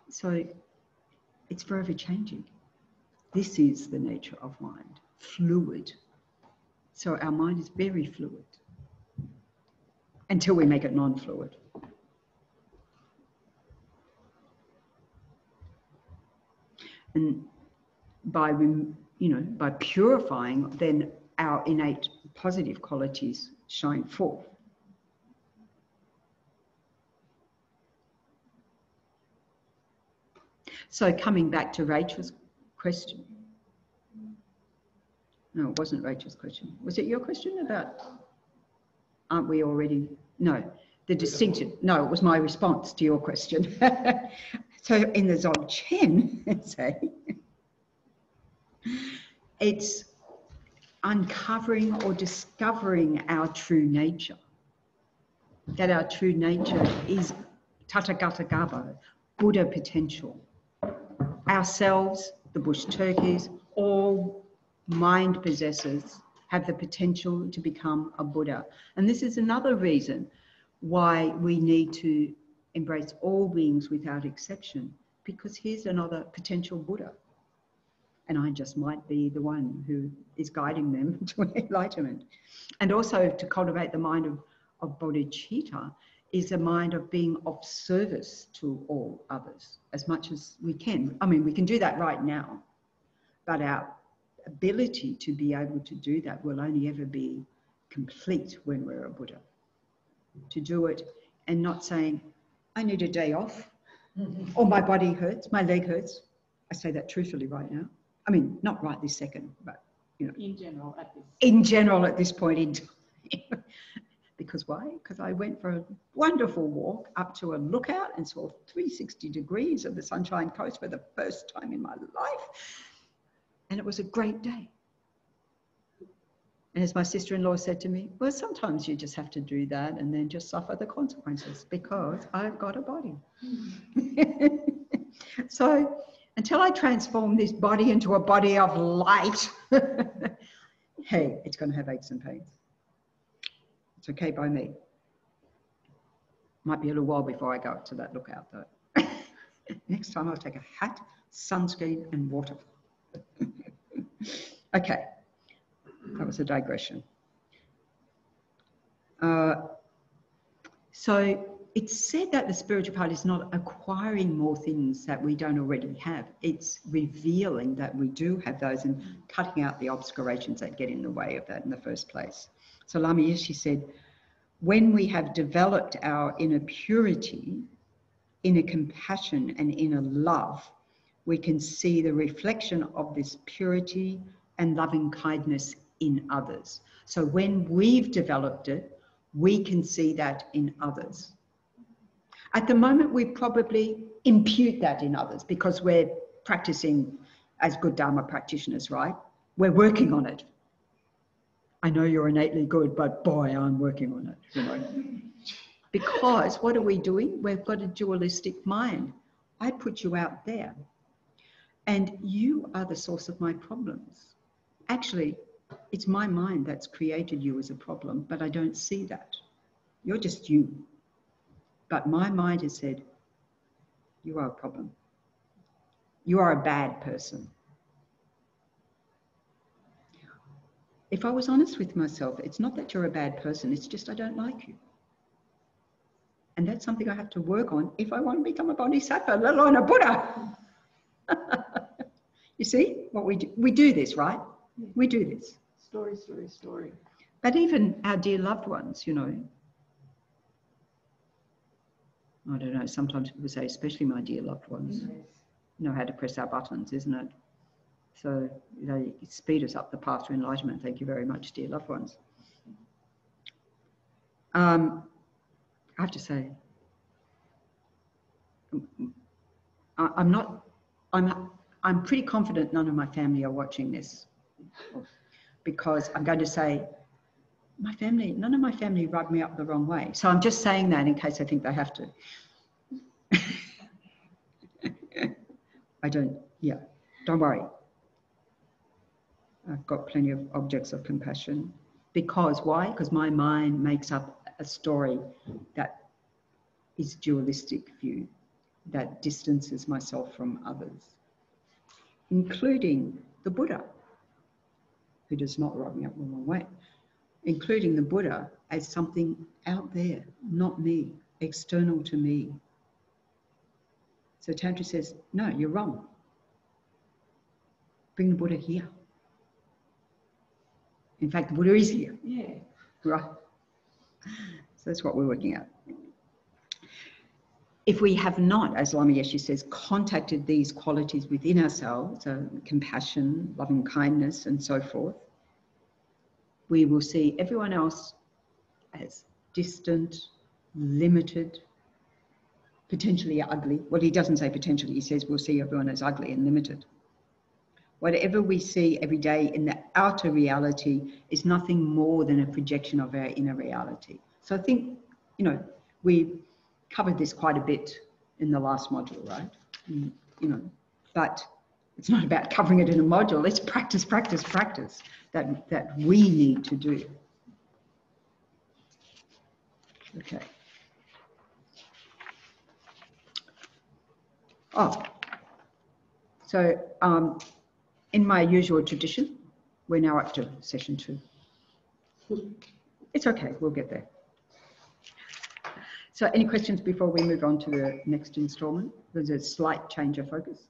So it's forever changing. This is the nature of mind, fluid. So our mind is very fluid until we make it non-fluid. And by purifying, then our innate positive qualities shine forth. So coming back to Rachel's question. No, it wasn't Rachel's question. Was it your question about, aren't we already? No, the distinction. No, it was my response to your question. So in the Dzogchen, say, it's uncovering or discovering our true nature. That our true nature is Tathagata Gabo, Buddha potential. Ourselves, the bush turkeys, all mind possessors have the potential to become a Buddha. And this is another reason why we need to embrace all beings without exception, because here's another potential Buddha. And I just might be the one who is guiding them to enlightenment. And also to cultivate the mind of bodhicitta is a mind of being of service to all others as much as we can. I mean, we can do that right now, but our ability to be able to do that will only ever be complete when we're a Buddha. To do it and not saying, I need a day off, or my body hurts, my leg hurts. I say that truthfully right now. I mean, not right this second, but you know. In general, at this. In general, at this point in time. Because why? Because I went for a wonderful walk up to a lookout and saw 360 degrees of the Sunshine Coast for the first time in my life. And it was a great day. And as my sister-in-law said to me, well, sometimes you just have to do that and then just suffer the consequences because I've got a body. So until I transform this body into a body of light, hey, it's going to have aches and pains. It's okay by me. Might be a little while before I go up to that lookout though. Next time I'll take a hat, sunscreen and water. Okay, that was a digression. So it's said that the spiritual path is not acquiring more things that we don't already have. It's revealing that we do have those and cutting out the obscurations that get in the way of that in the first place. So Lama Yeshe said, when we have developed our inner purity, inner compassion and inner love, we can see the reflection of this purity and loving kindness in others. So when we've developed it, we can see that in others. At the moment, we probably impute that in others because we're practicing as good Dharma practitioners, right? We're working on it. I know you're innately good, but boy, I'm working on it, you know. Because what are we doing? We've got a dualistic mind. I put you out there. And you are the source of my problems. Actually, it's my mind that's created you as a problem, but I don't see that. You're just you. But my mind has said, you are a problem. You are a bad person. If I was honest with myself, it's not that you're a bad person, it's just I don't like you. And that's something I have to work on if I want to become a bodhisattva, let alone a Buddha. You see what we do? We do this, right? We do this. Story, story, story. But even our dear loved ones, you know, I don't know, sometimes people say, especially my dear loved ones, know how to press our buttons, isn't it? So they speed us up the path to enlightenment. Thank you very much, dear loved ones. I have to say, I'm pretty confident none of my family are watching this. because I'm going to say, my family, none of my family rubbed me up the wrong way. So I'm just saying that in case I think they have to. I don't, yeah, don't worry. I've got plenty of objects of compassion. Because, why? Because my mind makes up a story that is dualistic view, that distances myself from others, including the Buddha, who does not rub me up the wrong way, including the Buddha as something out there, not me, external to me. So Tantra says, no, you're wrong. Bring the Buddha here. In fact, the Buddha is here. Yeah. Right. So that's what we're working at. If we have not, as Lama Yeshe says, contacted these qualities within ourselves, so compassion, loving kindness, and so forth, we will see everyone else as distant, limited, potentially ugly. Well, he doesn't say potentially, he says we'll see everyone as ugly and limited. Whatever we see every day in the outer reality is nothing more than a projection of our inner reality. So I think, you know, we covered this quite a bit in the last module, right? You know, but it's not about covering it in a module. It's practice, practice, practice that we need to do. Okay. Oh, so in my usual tradition, we're now up to session 2. It's okay, we'll get there. So any questions before we move on to the next installment? There's a slight change of focus.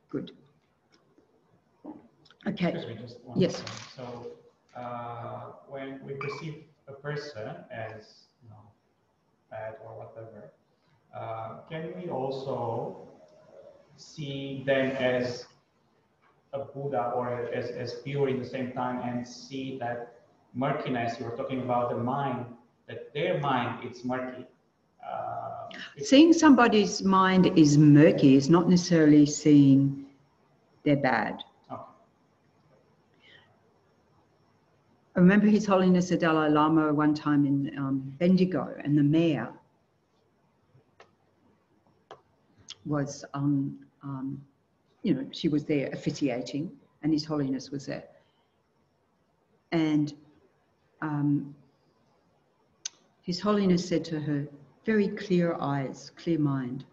Good. Okay. Excuse me, just one Yes. second. So when we perceive a person as, you know, bad or whatever, can we also see them as a Buddha or as pure in the same time, and see that murkiness, you were talking about the mind, that their mind is murky? Seeing somebody's mind is murky is not necessarily seeing they're bad. Okay. I remember His Holiness the Dalai Lama one time in Bendigo, and the mayor was, you know, she was there officiating, and His Holiness was there. And His Holiness said to her, very clear eyes, clear mind.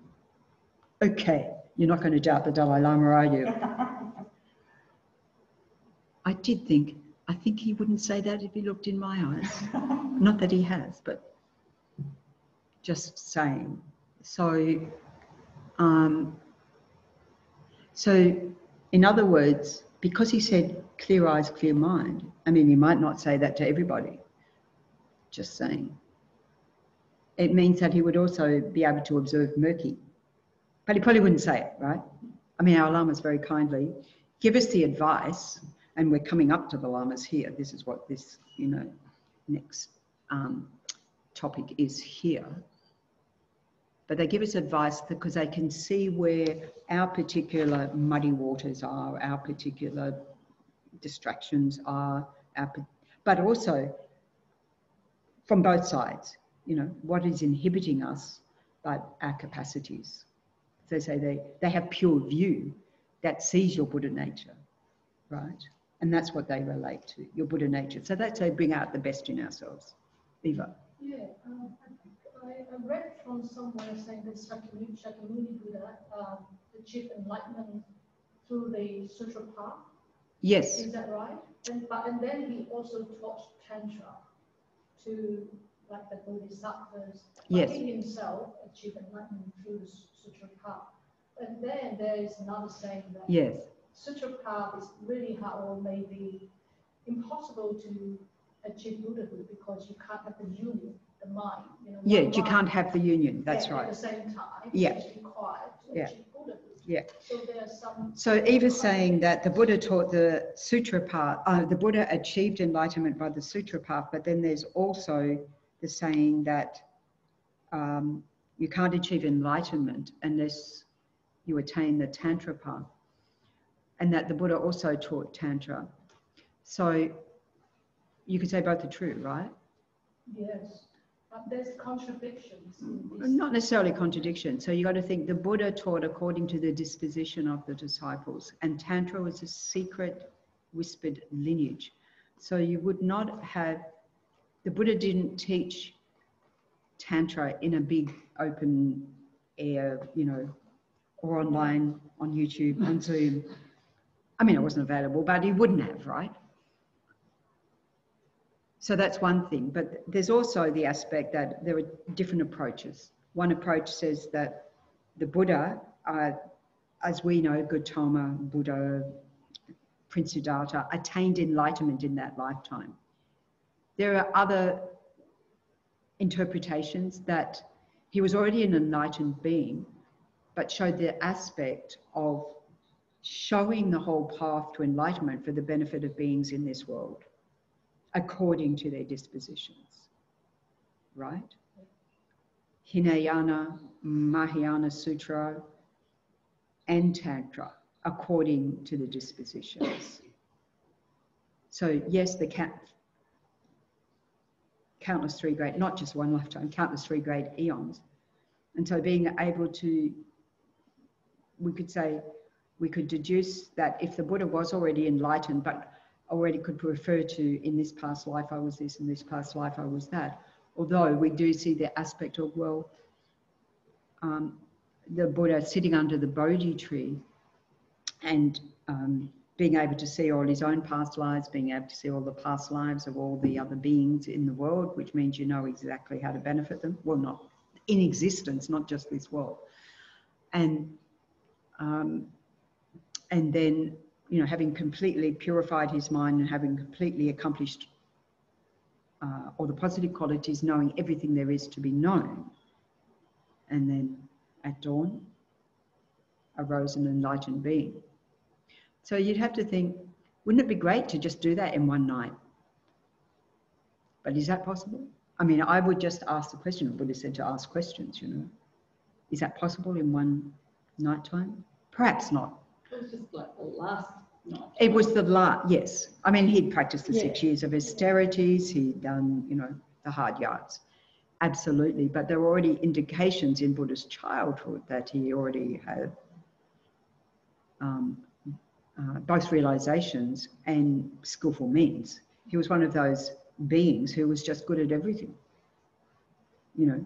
Okay, you're not going to doubt the Dalai Lama, are you? I did think, I think he wouldn't say that if he looked in my eyes. Not that he has, but just saying. So, in other words, because he said clear eyes, clear mind, I mean, he might not say that to everybody, just saying. It means that he would also be able to observe murky, but he probably wouldn't say it, right? I mean, our lamas very kindly give us the advice, and we're coming up to the lamas here. This is what this, you know, next topic is here. But they give us advice because they can see where our particular muddy waters are, our particular distractions are, but also from both sides, you know, what is inhibiting us, but our capacities. So they say they have pure view that sees your Buddha nature, right? And that's what they relate to, your Buddha nature. So that's how they bring out the best in ourselves. Eva. Yeah, I read from somewhere saying that Shakyamuni Buddha achieved enlightenment through the sutra path. Yes. Is that right? And then he also taught Tantra to like the Bodhisattvas. Yes. He himself achieved enlightenment through the sutra path. And then there is another saying that Yes. sutra path is really hard or maybe impossible to achieve Buddhahood because you can't have the union, the mind. You know, Yeah, one you mind can't have the union. That's right. At the same time, Yeah. it's required to Yeah. achieve Buddhahood. Yeah. So there are some. So Eva's saying that the Buddha taught the sutra path, the Buddha achieved enlightenment by the sutra path, but then there's also the saying that you can't achieve enlightenment unless you attain the Tantra path. and that the Buddha also taught Tantra. So you could say both are true, right? Yes, but there's contradictions in this. Not necessarily contradiction. So you got to think the Buddha taught according to the disposition of the disciples, and Tantra was a secret whispered lineage. So you would not have, the Buddha didn't teach Tantra in a big open air, you know, or online, on YouTube, on Zoom. I mean, it wasn't available, but he wouldn't have, right? So that's one thing. But there's also the aspect that there are different approaches. One approach says that the Buddha, as we know, Gautama Buddha, Prince Siddhartha, attained enlightenment in that lifetime. There are other interpretations that he was already an enlightened being, but showed the aspect of showing the whole path to enlightenment for the benefit of beings in this world, according to their dispositions, right? Hinayana, Mahayana Sutra, and Tantra, according to the dispositions. So yes, the countless three great, not just one lifetime, countless three great eons. And so being able to, we could say, we could deduce that if the Buddha was already enlightened, but already could refer to, in this past life I was this, in this past life I was that. Although we do see the aspect of, well, the Buddha sitting under the Bodhi tree and being able to see all his own past lives, being able to see all the past lives of all the other beings in the world, which means you know exactly how to benefit them. Well, not in existence, not just this world. And then, you know, having completely purified his mind and having completely accomplished all the positive qualities, knowing everything there is to be known. And then at dawn, arose an enlightened being. So you'd have to think, wouldn't it be great to just do that in one night? But is that possible? I mean, I would just ask the question. The Buddha said to ask questions, you know. Is that possible in one nighttime? Perhaps not. It was just like the last night. It was the last, yes. I mean, he'd practiced the 6 years of austerities. He'd done, you know, the hard yards. Absolutely. But there were already indications in Buddha's childhood that he already had both realizations and skillful means. He was one of those beings who was just good at everything. You know,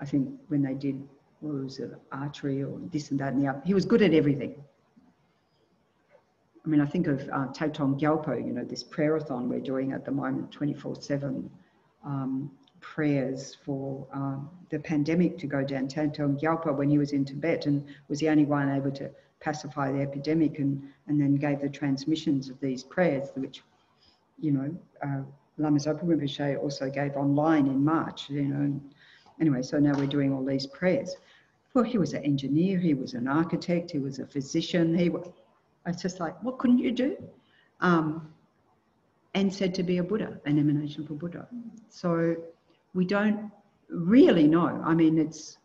I think when they did, what was it, archery or this and that and the other, he was good at everything. I mean, I think of Taitong Gyalpo, you know, this prayer-a-thon we're doing at the moment, 24/7 prayers for the pandemic to go down. Taitong Gyalpo, when he was in Tibet, and was the only one able to pacify the epidemic, and then gave the transmissions of these prayers, which, you know, Lama Zopa Rinpoche also gave online in March, you know. And anyway, so now we're doing all these prayers. Well, he was an engineer, he was an architect, he was a physician. It's just like, what couldn't you do? And said to be a Buddha, an emanation of a Buddha. So we don't really know. I mean, it's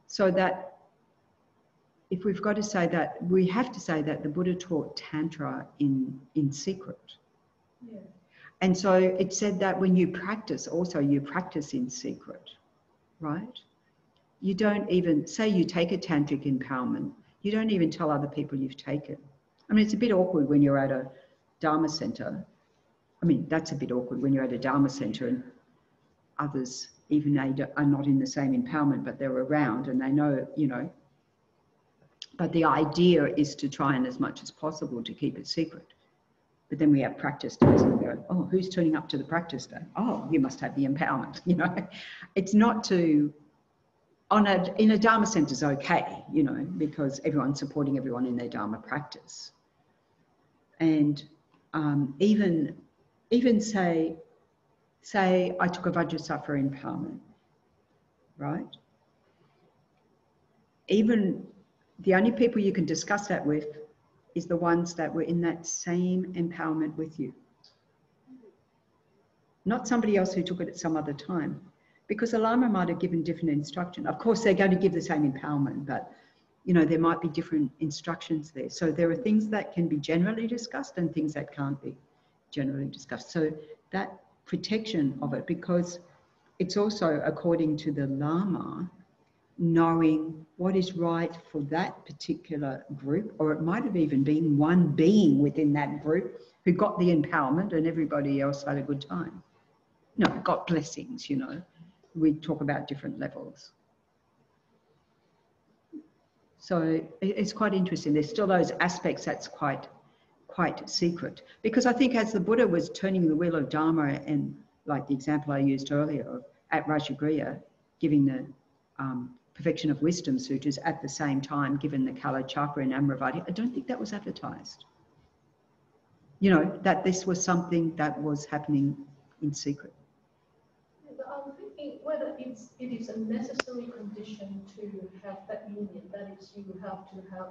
so that if we've got to say that, we have to say that the Buddha taught Tantra in secret. Yeah. And so it said that when you practice, also you practice in secret, right? You don't even, say you take a tantric empowerment, you don't even tell other people you've taken. I mean, it's a bit awkward when you're at a Dharma center. I mean, that's a bit awkward when you're at a Dharma center and others, even they are not in the same empowerment, but they're around and they know, you know. But the idea is to try and as much as possible to keep it secret. But then we have practice days and we go, oh, who's turning up to the practice day? Oh, you must have the empowerment, you know. It's not to, in a Dharma center is okay, you know, because everyone's supporting everyone in their Dharma practice. And even say I took a Vajrasattva empowerment, right? Even the only people you can discuss that with is the ones that were in that same empowerment with you. Not somebody else who took it at some other time. Because the Lama might have given different instruction. Of course, they're going to give the same empowerment, but you know, there might be different instructions there. So there are things that can be generally discussed and things that can't be generally discussed. So that protection of it, because it's also according to the Lama, knowing what is right for that particular group, or it might have even been one being within that group who got the empowerment and everybody else had a good time. No, got blessings, you know. We talk about different levels. So it's quite interesting. There's still those aspects that's quite secret. Because I think as the Buddha was turning the wheel of Dharma, and like the example I used earlier at Rajagriha, giving the Perfection of Wisdom Sutras at the same time, given the Kala Chakra and Amravati, I don't think that was advertised. You know, that this was something that was happening in secret. But I'm thinking whether it is a necessary condition to have that union. That is, you have to have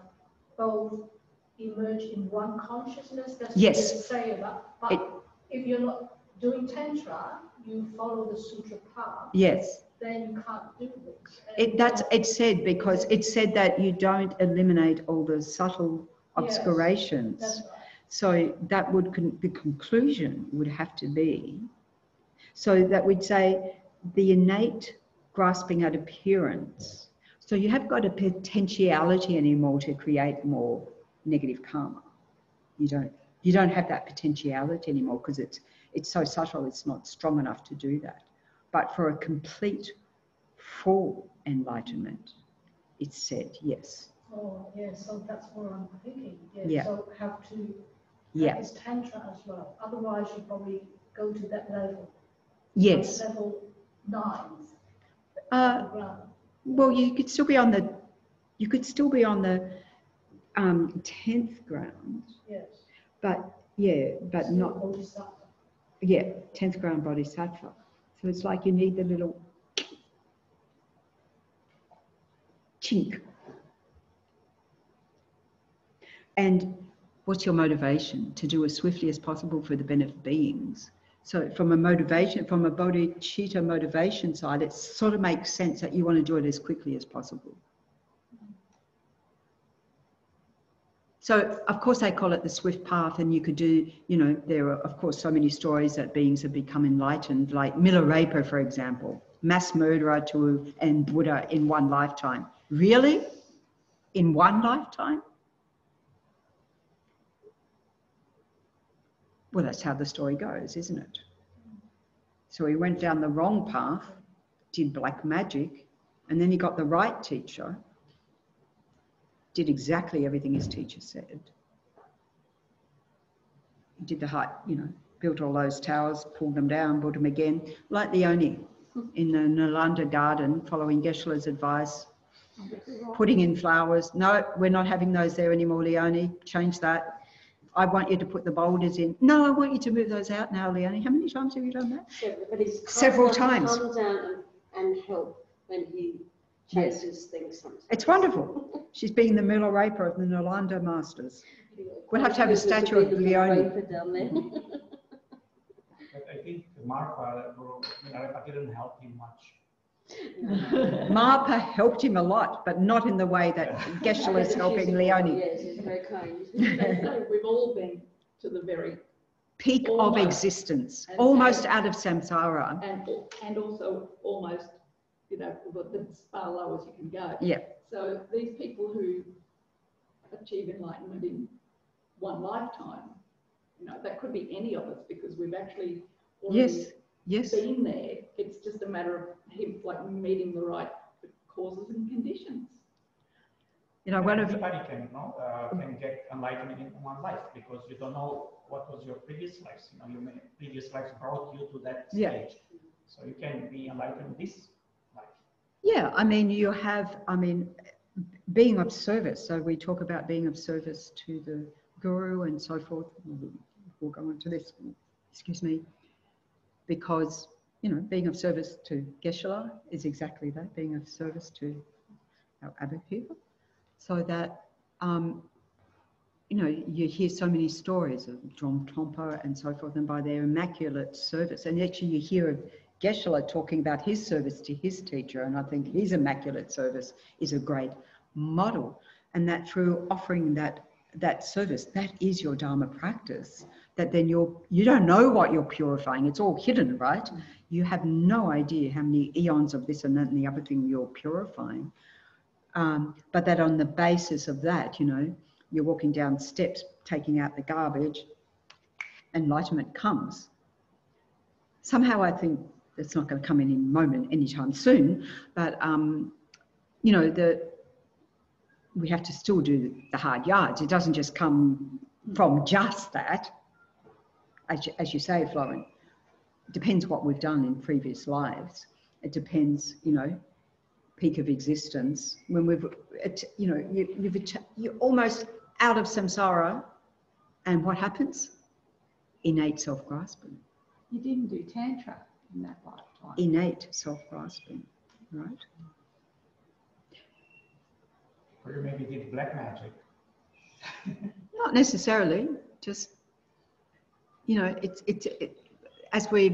both emerge in one consciousness. That's yes. what you say about. But if you're not doing Tantra, you follow the sutra path. Yes. Then you can't do this. It's said, because it's said that you don't eliminate all the subtle obscurations. Yes, that's right. So that would, the conclusion would have to be, so that we'd say the innate grasping at appearance. So you have got a potentiality anymore to create more negative karma. You don't have that potentiality anymore because it's so subtle, it's not strong enough to do that. But for a complete, full enlightenment, it's said, yes. Oh, yes, so that's what I'm thinking. Yes. Yeah. So have to practice Tantra as well. Otherwise, you probably go to that level. Yes. Level 9. Well, you could still be on the 10th ground. Yes. But not. Bodhisattva. Yeah, 10th ground Bodhisattva. So it's like you need the little chink. And what's your motivation? To do as swiftly as possible for the benefit of beings. So from a bodhicitta motivation side, it sort of makes sense that you want to do it as quickly as possible. So, of course, they call it the swift path, and you could do, you know, there are, of course, so many stories that beings have become enlightened, like Milarepa, for example, mass murderer and Buddha in one lifetime. Really? In one lifetime? Well, that's how the story goes, isn't it? So he went down the wrong path, did black magic, and then he got the right teacher, did exactly everything his teacher said. He did the height, you know, built all those towers, pulled them down, built them again, like Leone in the Nalanda garden, following Geshe-la's advice, putting in flowers. No, we're not having those there anymore, Leone. Change that. I want you to put the boulders in. No, I want you to move those out now, Leone. How many times have you done that? Several times. Come down and help when he changes things sometimes. It's wonderful. She's being the Milarepa of the Nalanda masters. We'll have to have a statue of Leone. But I think Marpa didn't help him much. Marpa helped him a lot, but not in the way that Geshe-la is helping Leone. Yes, he's very kind. We've all been to the very peak of existence, almost out of samsara. And also almost, you know, as far low as you can go. Yeah. So these people who achieve enlightenment in one lifetime, you know, that could be any of us because we've actually already been there. It's just a matter of him like meeting the right causes and conditions. You know, everybody can get enlightenment in one life because you don't know what was your previous lives. You know, your previous lives brought you to that stage, so you can be enlightened this life. Yeah, I mean, you have, being of service. So we talk about being of service to the guru and so forth. We'll go on to this. Excuse me, because you know, being of service to Geshe-la is exactly that, being of service to our Abbot people. So that, you know, you hear so many stories of Drom Trompa and so forth, and by their immaculate service. And actually you hear of Geshe-la talking about his service to his teacher, and I think his immaculate service is a great model, and that through offering that service, that is your Dharma practice, that then you don't know what you're purifying. It's all hidden, right? You have no idea how many eons of this and that and the other thing you're purifying. But that on the basis of that, you know, you're walking down steps, taking out the garbage, enlightenment comes. Somehow I think it's not going to come any moment anytime soon, but, you know, we have to still do the hard yards. It doesn't just come from just that. As you say, Florence, it depends what we've done in previous lives. It depends, you know, peak of existence. When you know, you're almost out of samsara, and what happens? Innate self-grasping. You didn't do Tantra in that lifetime. Innate self-grasping, right? Or you maybe did black magic. Not necessarily, just, you know,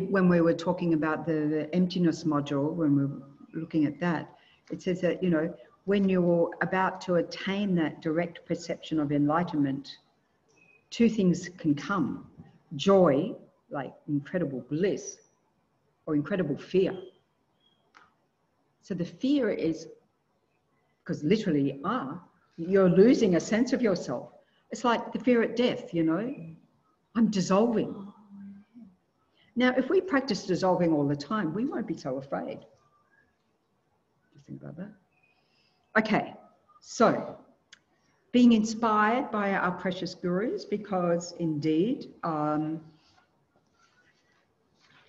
when we were talking about the emptiness module, when we were looking at that, it says that, you know, when you're about to attain that direct perception of enlightenment, two things can come. Joy, like incredible bliss, or incredible fear. So the fear is, because literally, you're losing a sense of yourself. It's like the fear at death, you know. I'm dissolving. Now, if we practice dissolving all the time, we won't be so afraid. Just think about that. Okay, so being inspired by our precious gurus, because indeed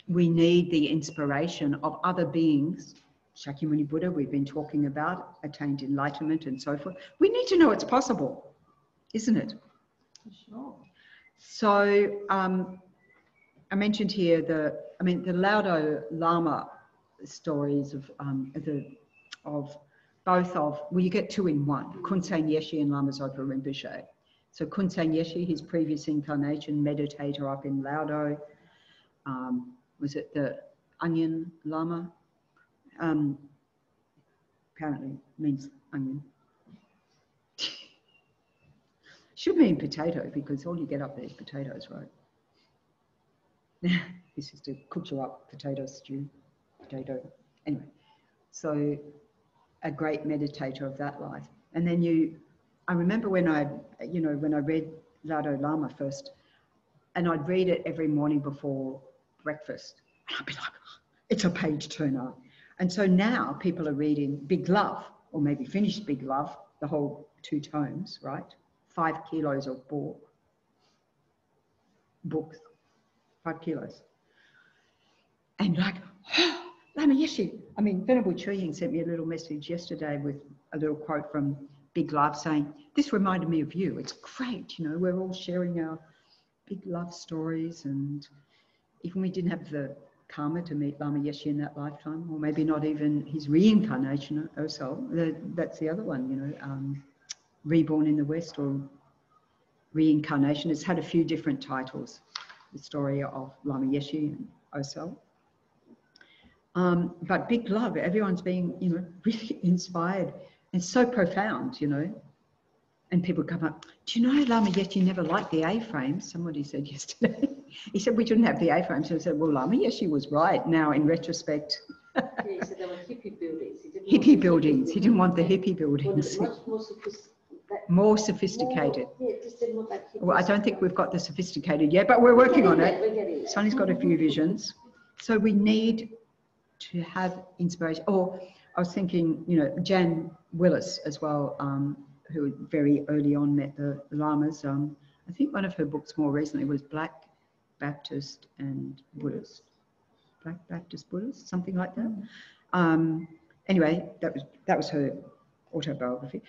we need the inspiration of other beings. Shakyamuni Buddha, we've been talking about, attained enlightenment and so forth. We need to know it's possible, isn't it? Sure. So I mentioned here the Laudo Lama stories of both of, well, you get two in one, Kunsan Yeshe and Lama Zopa Rinpoche. So Kunsan Yeshe, his previous incarnation, meditator up in Laudo, was it the Onion Lama? Apparently means onion. Should mean potato, because all you get up there is potatoes, right? This is to cook you up potato stew, potato. Anyway, so a great meditator of that life. And then I remember when I read Laudo Lama first, and I'd read it every morning before breakfast, and I'd be like, it's a page turner. And so now people are reading Big Love, or maybe finished Big Love, the whole 2 tomes, right? 5 kilos of books, 5 kilos. And like, Lama Yeshe. Venerable Chokyi sent me a little message yesterday with a little quote from Big Love saying, this reminded me of you. It's great, you know, we're all sharing our big love stories, and even we didn't have the karma to meet Lama Yeshe in that lifetime, or maybe not even his reincarnation also. That's the other one, you know, Reborn in the West or Reincarnation. It's had a few different titles, the story of Lama Yeshe and Osel. But Big Love, everyone's being, you know, really inspired. It's so profound, you know. And people come up, do you know Lama Yeshe never liked the A-frames? Somebody said yesterday. He said we shouldn't have the A-frames. So I said, well, Lama Yeshe was right now in retrospect. Yeah, he said there were hippie buildings. Hippie buildings. He didn't want the hippie buildings. Much more sophisticated. Yeah, just didn't want that Well, I don't think we've got the sophisticated yet, but we're working on it. We're getting there. Sonny's got a few visions. So we need to have inspiration. Or I was thinking, you know, Jan Willis as well, who very early on met the Lamas. I think one of her books more recently was Black Baptist and Buddhist. Black Baptist Buddhist, something like that. Anyway, that was her autobiography.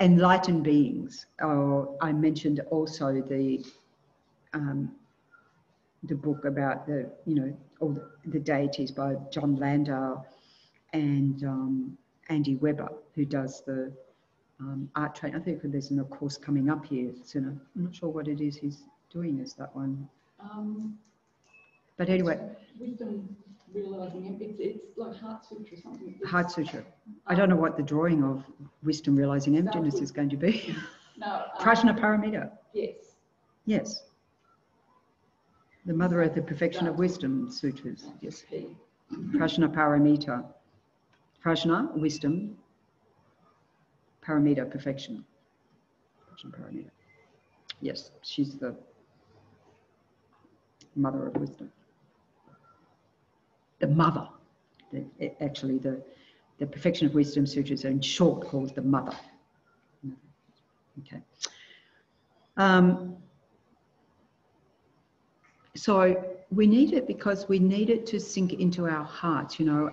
Enlightened Beings. I mentioned also the book about the, you know, all the deities by John Landau and Andy Weber, who does the art training. I think there's a course coming up here soon. I'm not sure what it is he's doing as that one. But anyway. Wisdom realising it's like Heart Sutra or something. Heart Sutra. I don't know what the drawing of wisdom realising emptiness is going to be. No. Prajna Paramita. Yes. Yes. The mother of the perfection of wisdom sutras. Yes. Prajna Paramita. Prajna, wisdom. Paramita, perfection. Prajna Paramita. Yes, she's the mother of wisdom. The mother. Actually, the perfection of wisdom sutras are in short called the mother. Okay. So we need it because we need it to sink into our hearts, you know,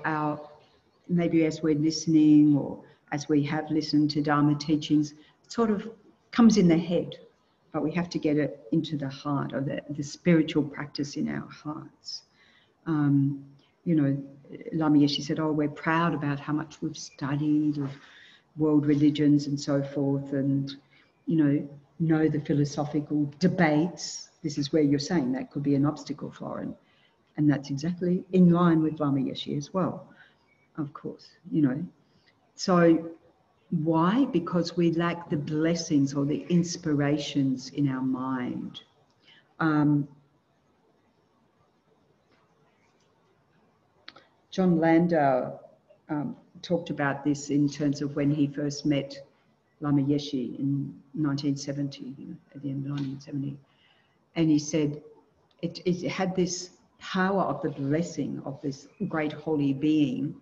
maybe as we're listening or as we have listened to Dharma teachings, it sort of comes in the head, but we have to get it into the heart, or the spiritual practice in our hearts. You know, Lama Yeshe said, oh, we're proud about how much we've studied of world religions and so forth, and, you know the philosophical debates. This is where you're saying that could be an obstacle for it. And that's exactly in line with Lama Yeshe as well, of course, you know. So why? Because we lack the blessings or the inspirations in our mind. John Landau talked about this in terms of when he first met Lama Yeshe in 1970, you know, at the end of 1970. And he said it had this power of the blessing of this great holy being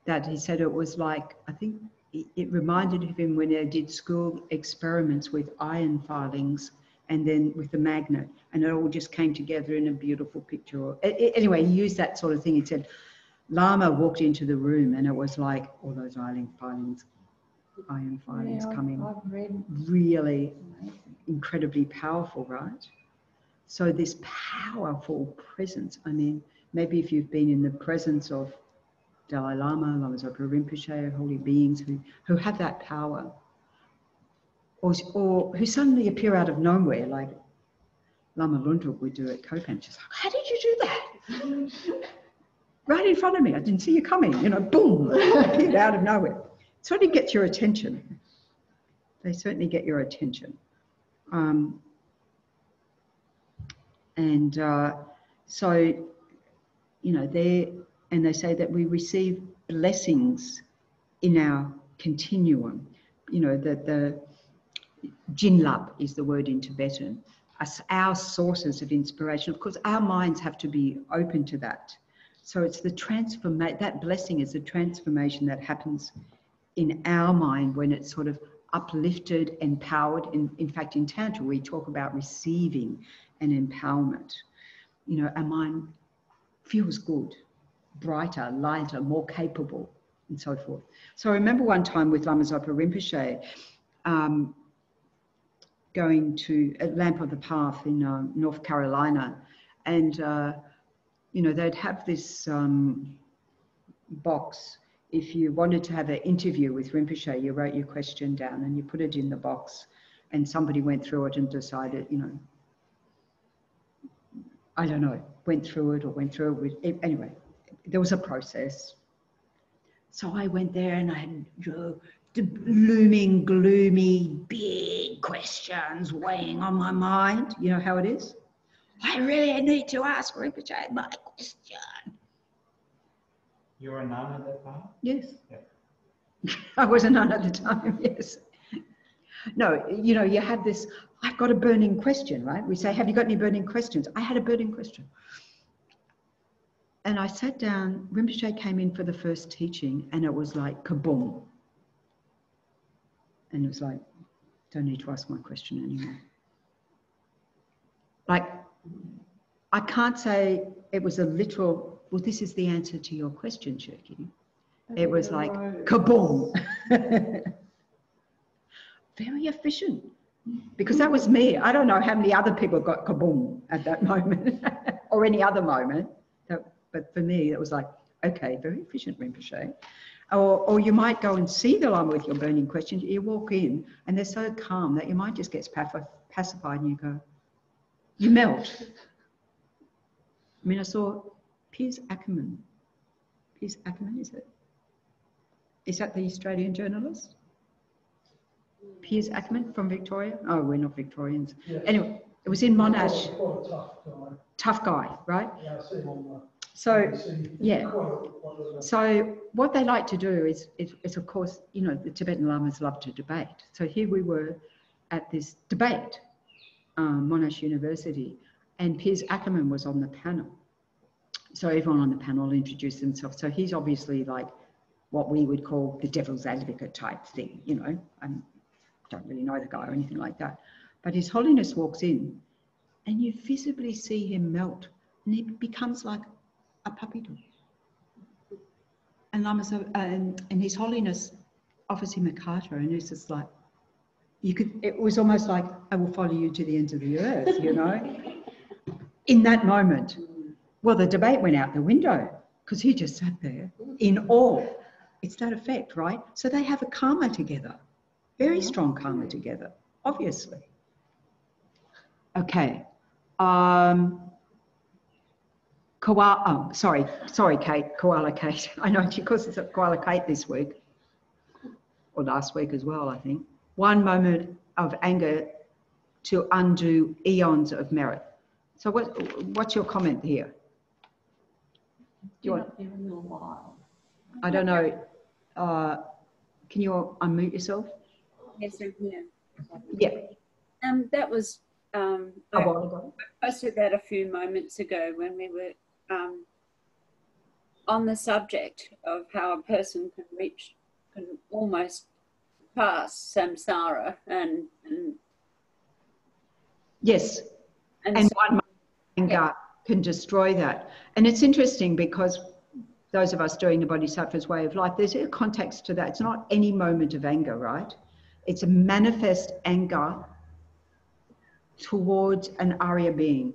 that he said it was like, I think it reminded him when they did school experiments with iron filings and then with the magnet, and it all just came together in a beautiful picture. Anyway, he used that sort of thing. He said, Lama walked into the room and it was like all those iron filings coming. I've read. Really incredibly powerful, right? So this powerful presence, I mean, maybe if you've been in the presence of Dalai Lama, Lama Zopa Rinpoche, holy beings who have that power, or who suddenly appear out of nowhere, like Lama Luntuk would do at Kopan. She's like, how did you do that? Right in front of me, I didn't see you coming, you know, boom, appeared out of nowhere. Sort of gets your attention. They certainly get your attention. So, you know, they say that we receive blessings in our continuum. You know, that the Jinlap is the word in Tibetan. Our sources of inspiration. Of course, our minds have to be open to that. So it's the transformation, that blessing is the transformation that happens in our mind when it's sort of uplifted, empowered. In fact, in Tantra, we talk about receiving and empowerment. You know, our mind feels good, brighter, lighter, more capable, and so forth. So I remember one time with Lama Zopa Rinpoche, going to a Lamp of the Path in North Carolina, and you know, they'd have this box. If you wanted to have an interview with Rinpoche, you wrote your question down and you put it in the box, and somebody went through it and decided, you know, I don't know, went through it with, anyway, there was a process. So I went there and I had, you know, the looming, gloomy, big questions weighing on my mind. You know how it is? I really need to ask Rinpoche my question. You were a nun at that time? Yes. Yeah. I was a nun at the time, yes. No, you know, you have this, I've got a burning question, right? We say, have you got any burning questions? I had a burning question. And I sat down, Rinpoche came in for the first teaching, and it was like kaboom. And it was like, don't need to ask my question anymore. Like, I can't say it was a literal, well, this is the answer to your question, Chokyi. It was like, kaboom. Very efficient. Because that was me. I don't know how many other people got kaboom at that moment or any other moment. But for me, it was like, okay, very efficient, Rinpoche. Or you might go and see the Lama with your burning questions. You walk in and they're so calm that your mind just gets pacified and you go, you melt. I mean, I saw Piers Ackerman Piers Ackerman, is it? Is that the Australian journalist? Piers Ackerman from Victoria? Oh, we're not Victorians. Yes. Anyway, it was in Monash. Quite a tough guy. Tough guy, right? Yeah, I see him on the So, BBC. yeah. Quite a- So what they like to do is of course, you know, the Tibetan Lamas love to debate. So here we were at this debate, Monash University, and Piers Ackerman was on the panel. So everyone on the panel introduced themselves. So he's obviously like what we would call the devil's advocate type thing, you know. I don't really know the guy or anything like that. But His Holiness walks in and you visibly see him melt and he becomes like a puppy dog. And and His Holiness offers him a kata, and it's just like, it was almost like, I will follow you to the ends of the earth, you know, in that moment. Well, the debate went out the window because he just sat there in awe. It's that effect, right? So they have a karma together, very strong karma together, obviously. Okay. Sorry, Kate, Koala Kate. I know, because it's a Koala Kate this week, or last week as well, I think. One moment of anger to undo eons of merit. So what's your comment here? Do you want? There a little while. I don't know. Can you unmute yourself? Yes, I'm here. Yeah. That was A while ago. I posted that a few moments ago when we were on the subject of how a person can almost pass samsara and Yes. And so, one anger can destroy that. And it's interesting because those of us doing the Bodhisattva's way of life, there's a context to that. It's not any moment of anger, right? It's a manifest anger towards an Arya being.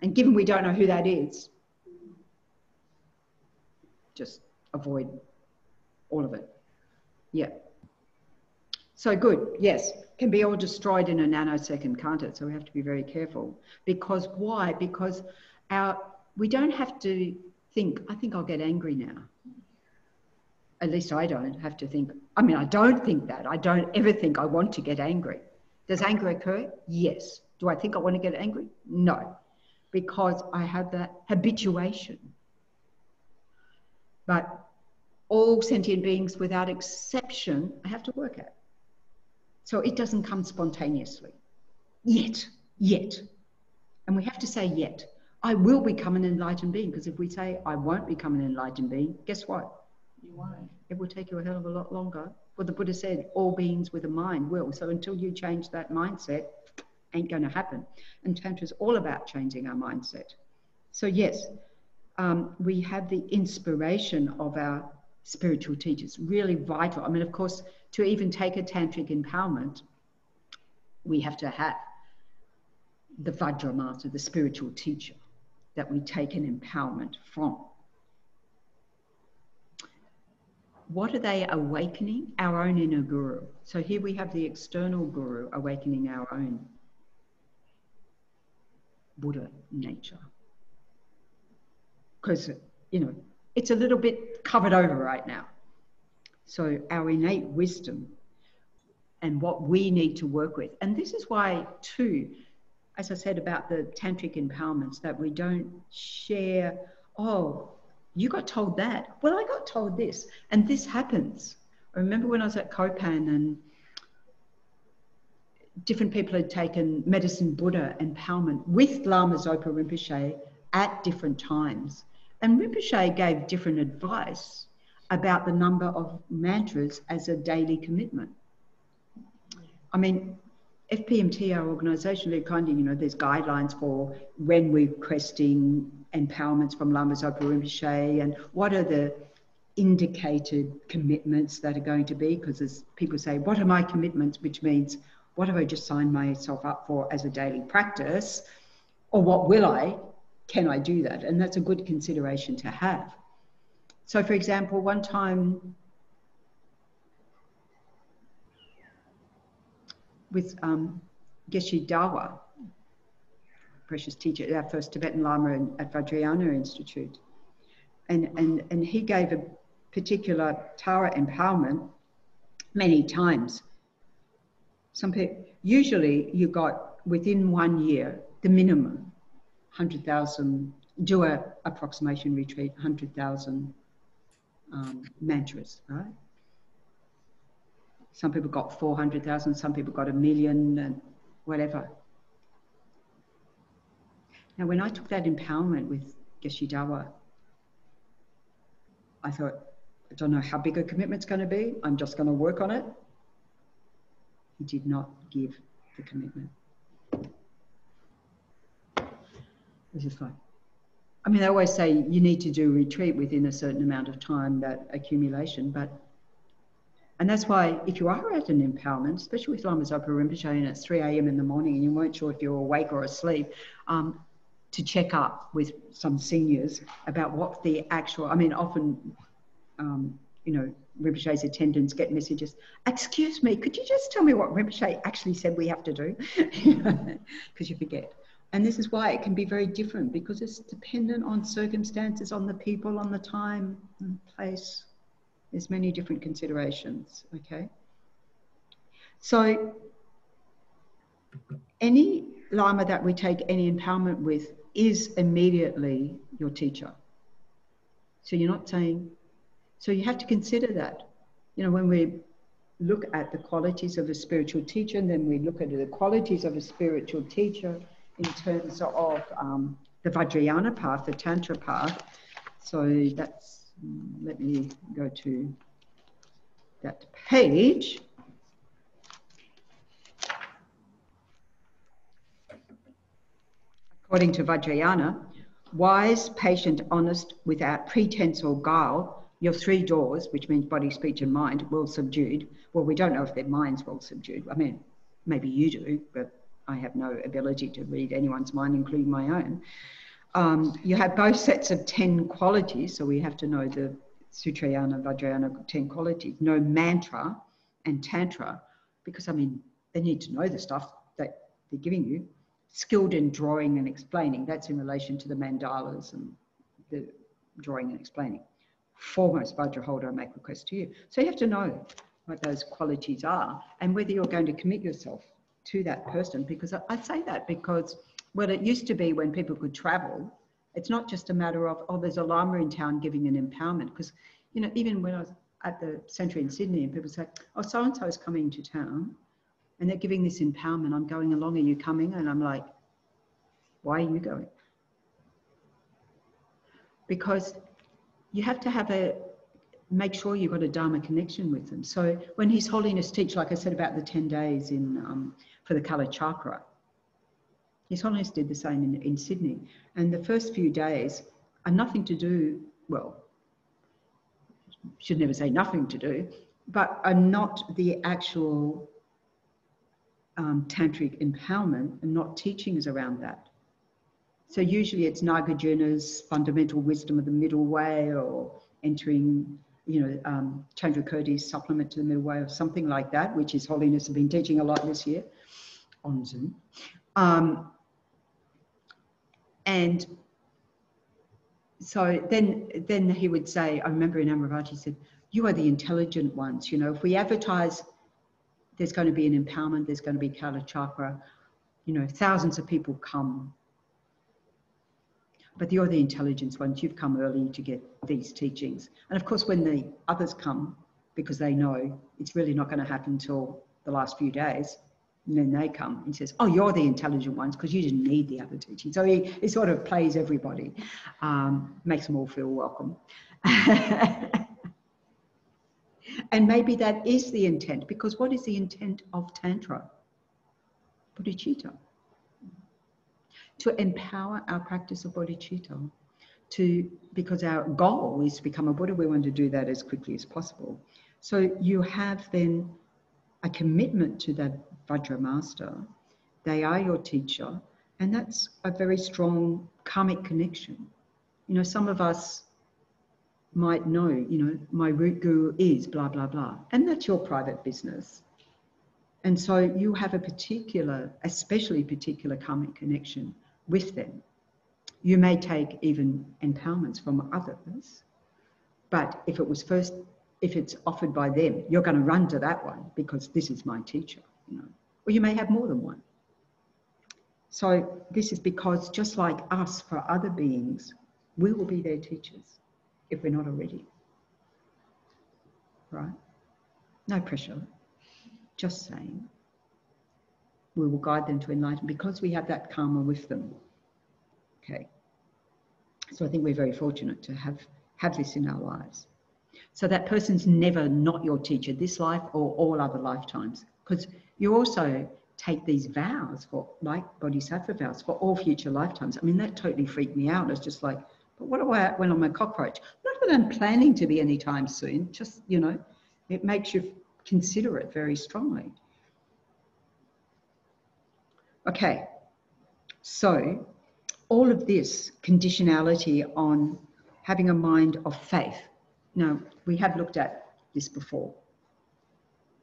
And given we don't know who that is, just avoid all of it. Yeah. So good, yes. Can be all destroyed in a nanosecond, can't it? So we have to be very careful. Because why? Because we don't have to think, I think I'll get angry now. At least I don't have to think. I mean, I don't think that. I don't ever think I want to get angry. Does anger occur? Yes. Do I think I want to get angry? No. Because I have that habituation. But all sentient beings without exception, I have to work at. So it doesn't come spontaneously. Yet. And we have to say yet. I will become an enlightened being, because if we say I won't become an enlightened being, guess what? You won't. It will take you a hell of a lot longer. Well, the Buddha said all beings with a mind will. So until you change that mindset, ain't going to happen. And Tantra is all about changing our mindset. So yes, we have the inspiration of our spiritual teachers, really vital. I mean, of course, to even take a tantric empowerment, we have to have the Vajra master, the spiritual teacher that we take an empowerment from. What are they awakening? Our own inner guru. So here we have the external guru awakening our own Buddha nature. Because, you know, it's a little bit covered over right now. So our innate wisdom and what we need to work with. And this is why, too, as I said about the tantric empowerments, that we don't share, oh, you got told that. Well, I got told this, and this happens. I remember when I was at Kopan and different people had taken Medicine Buddha empowerment with Lama Zopa Rinpoche at different times. And Rinpoche gave different advice about the number of mantras as a daily commitment. I mean, FPMT, our organisation, they're kind of, you know, there's guidelines for when we're requesting empowerments from Lama Zopa Rinpoche and what are the indicated commitments that are going to be, because as people say, what are my commitments, which means what have I just signed myself up for as a daily practice, or what will I, can I do that? And that's a good consideration to have. So for example, one time with Geshe Dawa, precious teacher, our first Tibetan Lama at Vajrayana Institute, and he gave a particular Tara empowerment many times. Some people, usually you got within 1 year, the minimum, 100,000, do a approximation retreat, 100,000 mantras, right? Some people got 400,000, some people got 1 million and whatever. Now, when I took that empowerment with Geshe Dawa, I thought, I don't know how big a commitment's going to be. I'm just going to work on it. He did not give the commitment. This is fine. I mean, they always say you need to do a retreat within a certain amount of time, that accumulation, and that's why if you are at an empowerment, especially with Lama Zopa Rinpoche and it's 3 a.m. in the morning and you weren't sure if you're awake or asleep, to check up with some seniors about what the actual, I mean, often, you know, Rinpoche's attendants get messages, excuse me, could you just tell me what Rinpoche actually said we have to do? Because you forget. And this is why it can be very different, because it's dependent on circumstances, on the people, on the time and place. There's many different considerations, okay? So any Lama that we take any empowerment with is immediately your teacher. So you're not saying, so you have to consider that. You know, when we look at the qualities of a spiritual teacher, and then we look at the qualities of a spiritual teacher in terms of the Vajrayana path, the Tantra path. So that's, let me go to that page. According to Vajrayana, wise, patient, honest, without pretense or guile, your 3 doors, which means body, speech, and mind, well subdued. Well, we don't know if their mind's well subdued. I mean, maybe you do, but I have no ability to read anyone's mind, including my own. You have both sets of 10 qualities, so we have to know the Sutrayana, Vajrayana 10 qualities. No mantra and Tantra, because, I mean, they need to know the stuff that they're giving you. Skilled in drawing and explaining, that's in relation to the mandalas and the drawing and explaining. Foremost Vajra holder, I make request to you. So you have to know what those qualities are and whether you're going to commit yourself to that person, because I say that because, well, it used to be when people could travel, it's not just a matter of, oh, there's a Lama in town giving an empowerment, because, you know, even when I was at the centre in Sydney and people say, oh, so-and-so is coming to town and they're giving this empowerment, I'm going along, are you coming? And I'm like, why are you going? Because you have to have make sure you've got a Dharma connection with them. So when His Holiness teach, like I said about the 10 days for the Kala Chakra, His Holiness did the same in Sydney. And the first few days are nothing to do, well, should never say nothing to do, but are not the actual tantric empowerment, and not teachings around that. So usually it's Nagarjuna's fundamental wisdom of the middle way, or entering, you know, Chandrakirti's supplement to the middle way, or something like that, which His Holiness has been teaching a lot this year on Zoom. And so then he would say, I remember in Amaravati, he said, you are the intelligent ones. You know, if we advertise there's going to be an empowerment, there's going to be Kala Chakra, you know, thousands of people come. But you're the intelligent ones, you've come early to get these teachings. And of course, when the others come, because they know it's really not going to happen until the last few days, and then they come and says, oh, you're the intelligent ones because you didn't need the other teaching. So he sort of plays everybody, makes them all feel welcome. And maybe that is the intent, because what is the intent of Tantra? Bodhicitta. To empower our practice of bodhicitta, because our goal is to become a Buddha, we want to do that as quickly as possible. So you have then a commitment to that Vajra master. They are your teacher, and that's a very strong karmic connection. You know, some of us might know, you know, my root guru is blah, blah, blah, and that's your private business. And so you have a particular, especially particular karmic connection with them. You may take even empowerments from others, but if it's offered by them, you're going to run to that one because this is my teacher, you know. Or you may have more than one. So this is because just like us for other beings, we will be their teachers if we're not already. Right? No pressure. Just saying. We will guide them to enlightenment because we have that karma with them. Okay. So I think we're very fortunate to have this in our lives. So that person's never not your teacher this life or all other lifetimes. Because you also take these vows for, like bodhisattva vows, for all future lifetimes. I mean, that totally freaked me out. It's just like, but what do I when I'm a cockroach? Not that I'm planning to be anytime soon, just, you know, it makes you consider it very strongly. Okay, so all of this conditionality on having a mind of faith. Now, we have looked at this before,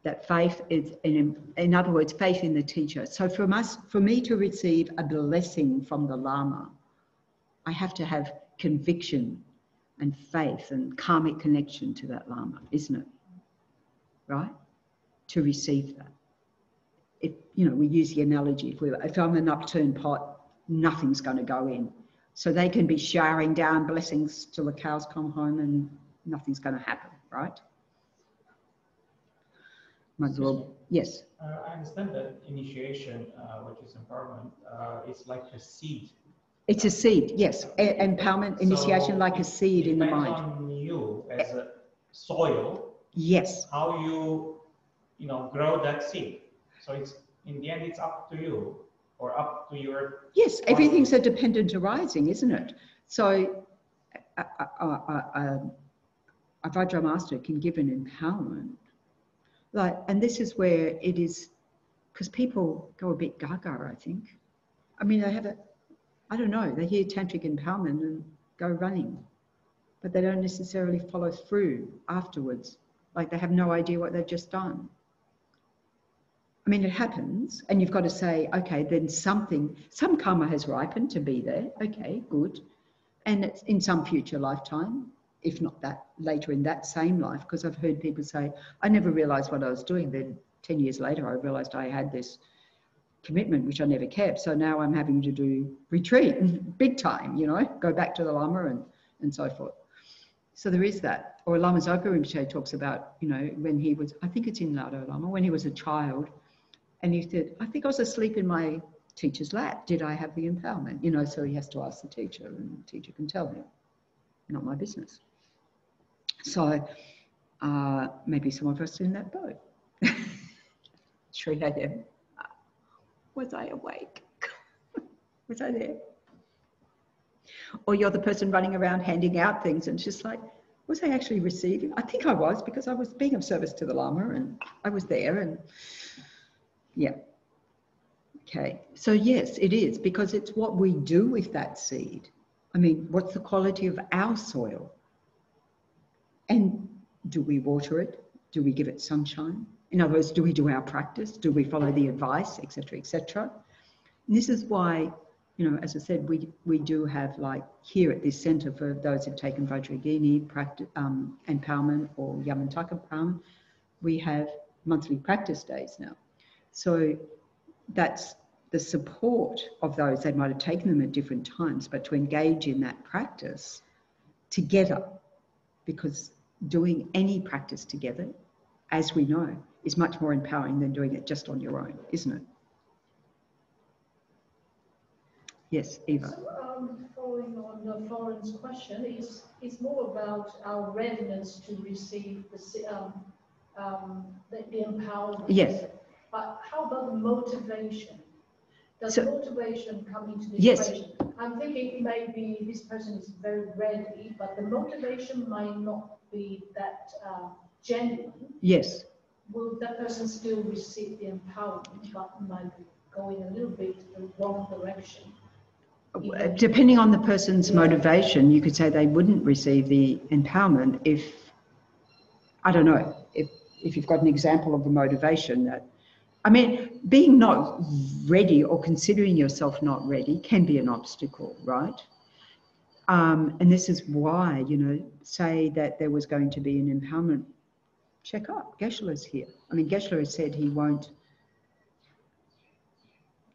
that faith is, in other words, faith in the teacher. So for me to receive a blessing from the Lama, I have to have conviction and faith and karmic connection to that Lama, isn't it? Right? To receive that. If, you know, we use the analogy, if I'm an upturned pot, nothing's going to go in. So they can be showering down blessings till the cows come home and nothing's going to happen, right? My Lord, yes. I understand that initiation, which is empowerment, is like a seed. It's a seed, yes. Empowerment, initiation, like a seed in the mind. It depends on you as a soil. Yes. How you know, grow that seed. So it's, in the end, it's up to you or up to your... Yes, everything's a dependent arising, isn't it? So a Vajra master can give an empowerment. Like, and this is where it is, because people go a bit gaga, I think. I mean, they have I don't know, they hear tantric empowerment and go running, but they don't necessarily follow through afterwards. Like they have no idea what they've just done. I mean, it happens, and you've got to say, okay, then some karma has ripened to be there. Okay, good. And it's in some future lifetime, if not that, later in that same life, because I've heard people say, I never realized what I was doing. Then 10 years later, I realized I had this commitment, which I never kept. So now I'm having to do retreat, big time, you know, go back to the Lama and so forth. So there is that. Or Lama Zopa Rinpoche talks about, you know, when he was, I think it's in Laudo Lama, when he was a child, and he said, I think I was asleep in my teacher's lap. Did I have the empowerment? You know, so he has to ask the teacher, and the teacher can tell him. Not my business. So maybe some of us are in that boat. 3 a.m. Was I awake? Was I there? Or you're the person running around handing out things and it's just like, was I actually receiving? I think I was, because I was being of service to the Lama and I was there and yeah. Okay, so yes, it is, because it's what we do with that seed. I mean, what's the quality of our soil? And do we water it? Do we give it sunshine? In other words, do we do our practice? Do we follow the advice, etc., etc.? And this is why, you know, as I said, we do have, like here at this centre, for those who've taken Vajrayogini practice, empowerment or Yamantaka empowerment, we have monthly practice days now. So that's the support of those. They might have taken them at different times, but to engage in that practice together, because doing any practice together, as we know, is much more empowering than doing it just on your own, isn't it? Yes, Eva. So, following on Florence' question, is more about our readiness to receive the empowerment. Yes. But how about the motivation? Does motivation come into the yes. equation? I'm thinking maybe this person is very ready, but the motivation might not be that genuine. Yes. Will that person still receive the empowerment, but might be going a little bit the wrong direction? Depending on the person's motivation, you could say they wouldn't receive the empowerment if, I don't know, if you've got an example of a motivation that, I mean, being not ready or considering yourself not ready can be an obstacle, right? And this is why, you know, say that there was going to be an empowerment. Check up, Geshe-la's here. I mean, Geshe-la has said he won't,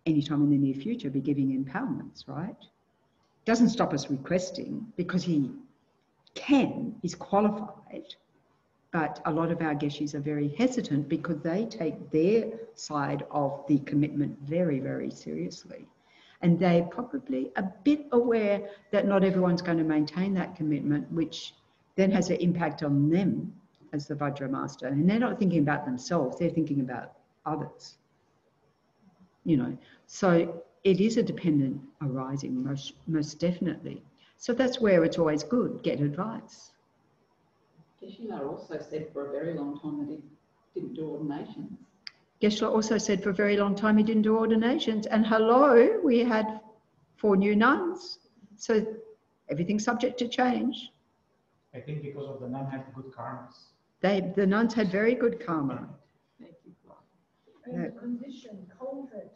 anytime in the near future, be giving empowerments, right? Doesn't stop us requesting because he can, he's qualified, but a lot of our Geshes are very hesitant because they take their side of the commitment very, very seriously. And they're probably a bit aware that not everyone's going to maintain that commitment, which then has an impact on them as the Vajra Master. And they're not thinking about themselves, they're thinking about others. You know, so it is a dependent arising, most definitely. So that's where it's always good, get advice. Geshe-la also said for a very long time that he didn't do ordinations. Geshe-la also said for a very long time he didn't do ordinations. And hello, we had 4 new nuns. So everything's subject to change. I think because of the nun had good karmas. The nuns had very good karma. And the condition, COVID.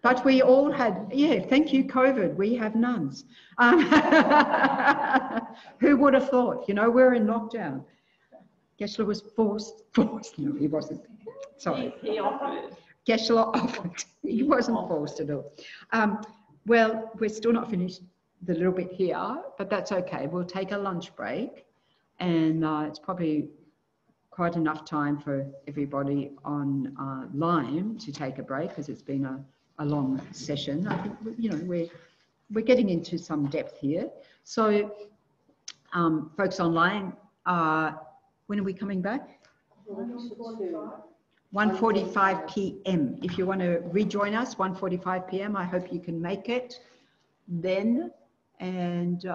But we all had, yeah, thank you, COVID, we have nuns. Who would have thought? You know, we're in lockdown. Geshe-la was forced, no, he wasn't. Sorry. He offered. Geshe-la offered. He wasn't forced at all. Well, we're still not finished the little bit here, but that's okay. We'll take a lunch break, and it's probably quite enough time for everybody online to take a break because it's been a long session. I think, you know, we're getting into some depth here. So, folks online, when are we coming back? 1:45 p.m. If you want to rejoin us, 1:45 p.m. I hope you can make it then, and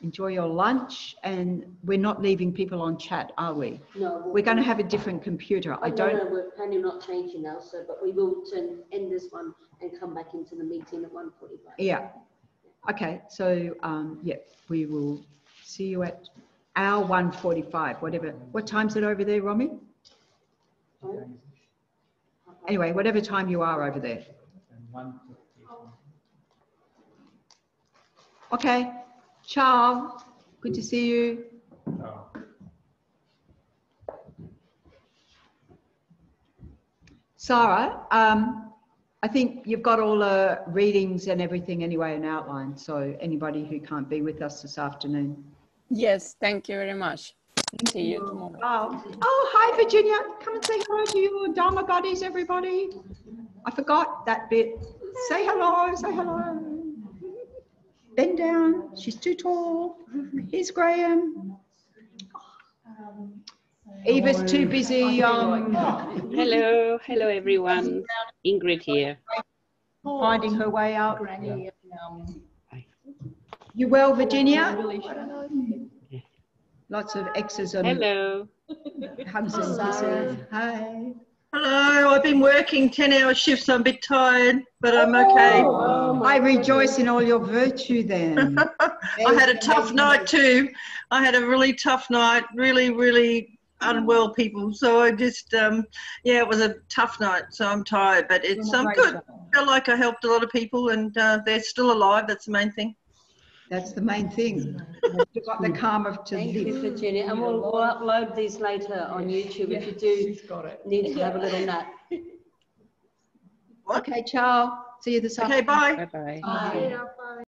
enjoy your lunch. And we're not leaving people on chat, are we? No. We're going to have a different computer. No, we're planning on not changing now, so, but we will end this one and come back into the meeting at 1:45. Yeah. Okay. So, yeah, we will see you at our 1:45, whatever. What time's it over there, Romy? Anyway, whatever time you are over there. Okay. Ciao. Good to see you. Sarah, I think you've got all the readings and everything anyway and outlined. So anybody who can't be with us this afternoon. Yes, thank you very much. See you tomorrow. Oh, hi, Virginia. Come and say hello to your Dharma buddies, everybody. I forgot that bit. Say hello, say hello. Bend down. She's too tall. Here's Graham. Eva's too busy. Hello, hello everyone. Ingrid here. Finding her way out. You well, Virginia? Lots of X's and hello. Hugs and kisses. Hi. Hello, I've been working 10-hour shifts. I'm a bit tired, but I'm okay. I rejoice in all your virtue then. I had a tough night too. I had a really tough night, really unwell people. So I just, yeah, it was a tough night. So I'm tired, but it's good. I feel like I helped a lot of people and they're still alive. That's the main thing. That's the main thing. You've got the karma to Thank live. you, Virginia. And we'll upload these later on YouTube if you do need to have a little nap. Okay, ciao. See you this afternoon. Okay, bye. Bye-bye. Yeah, bye.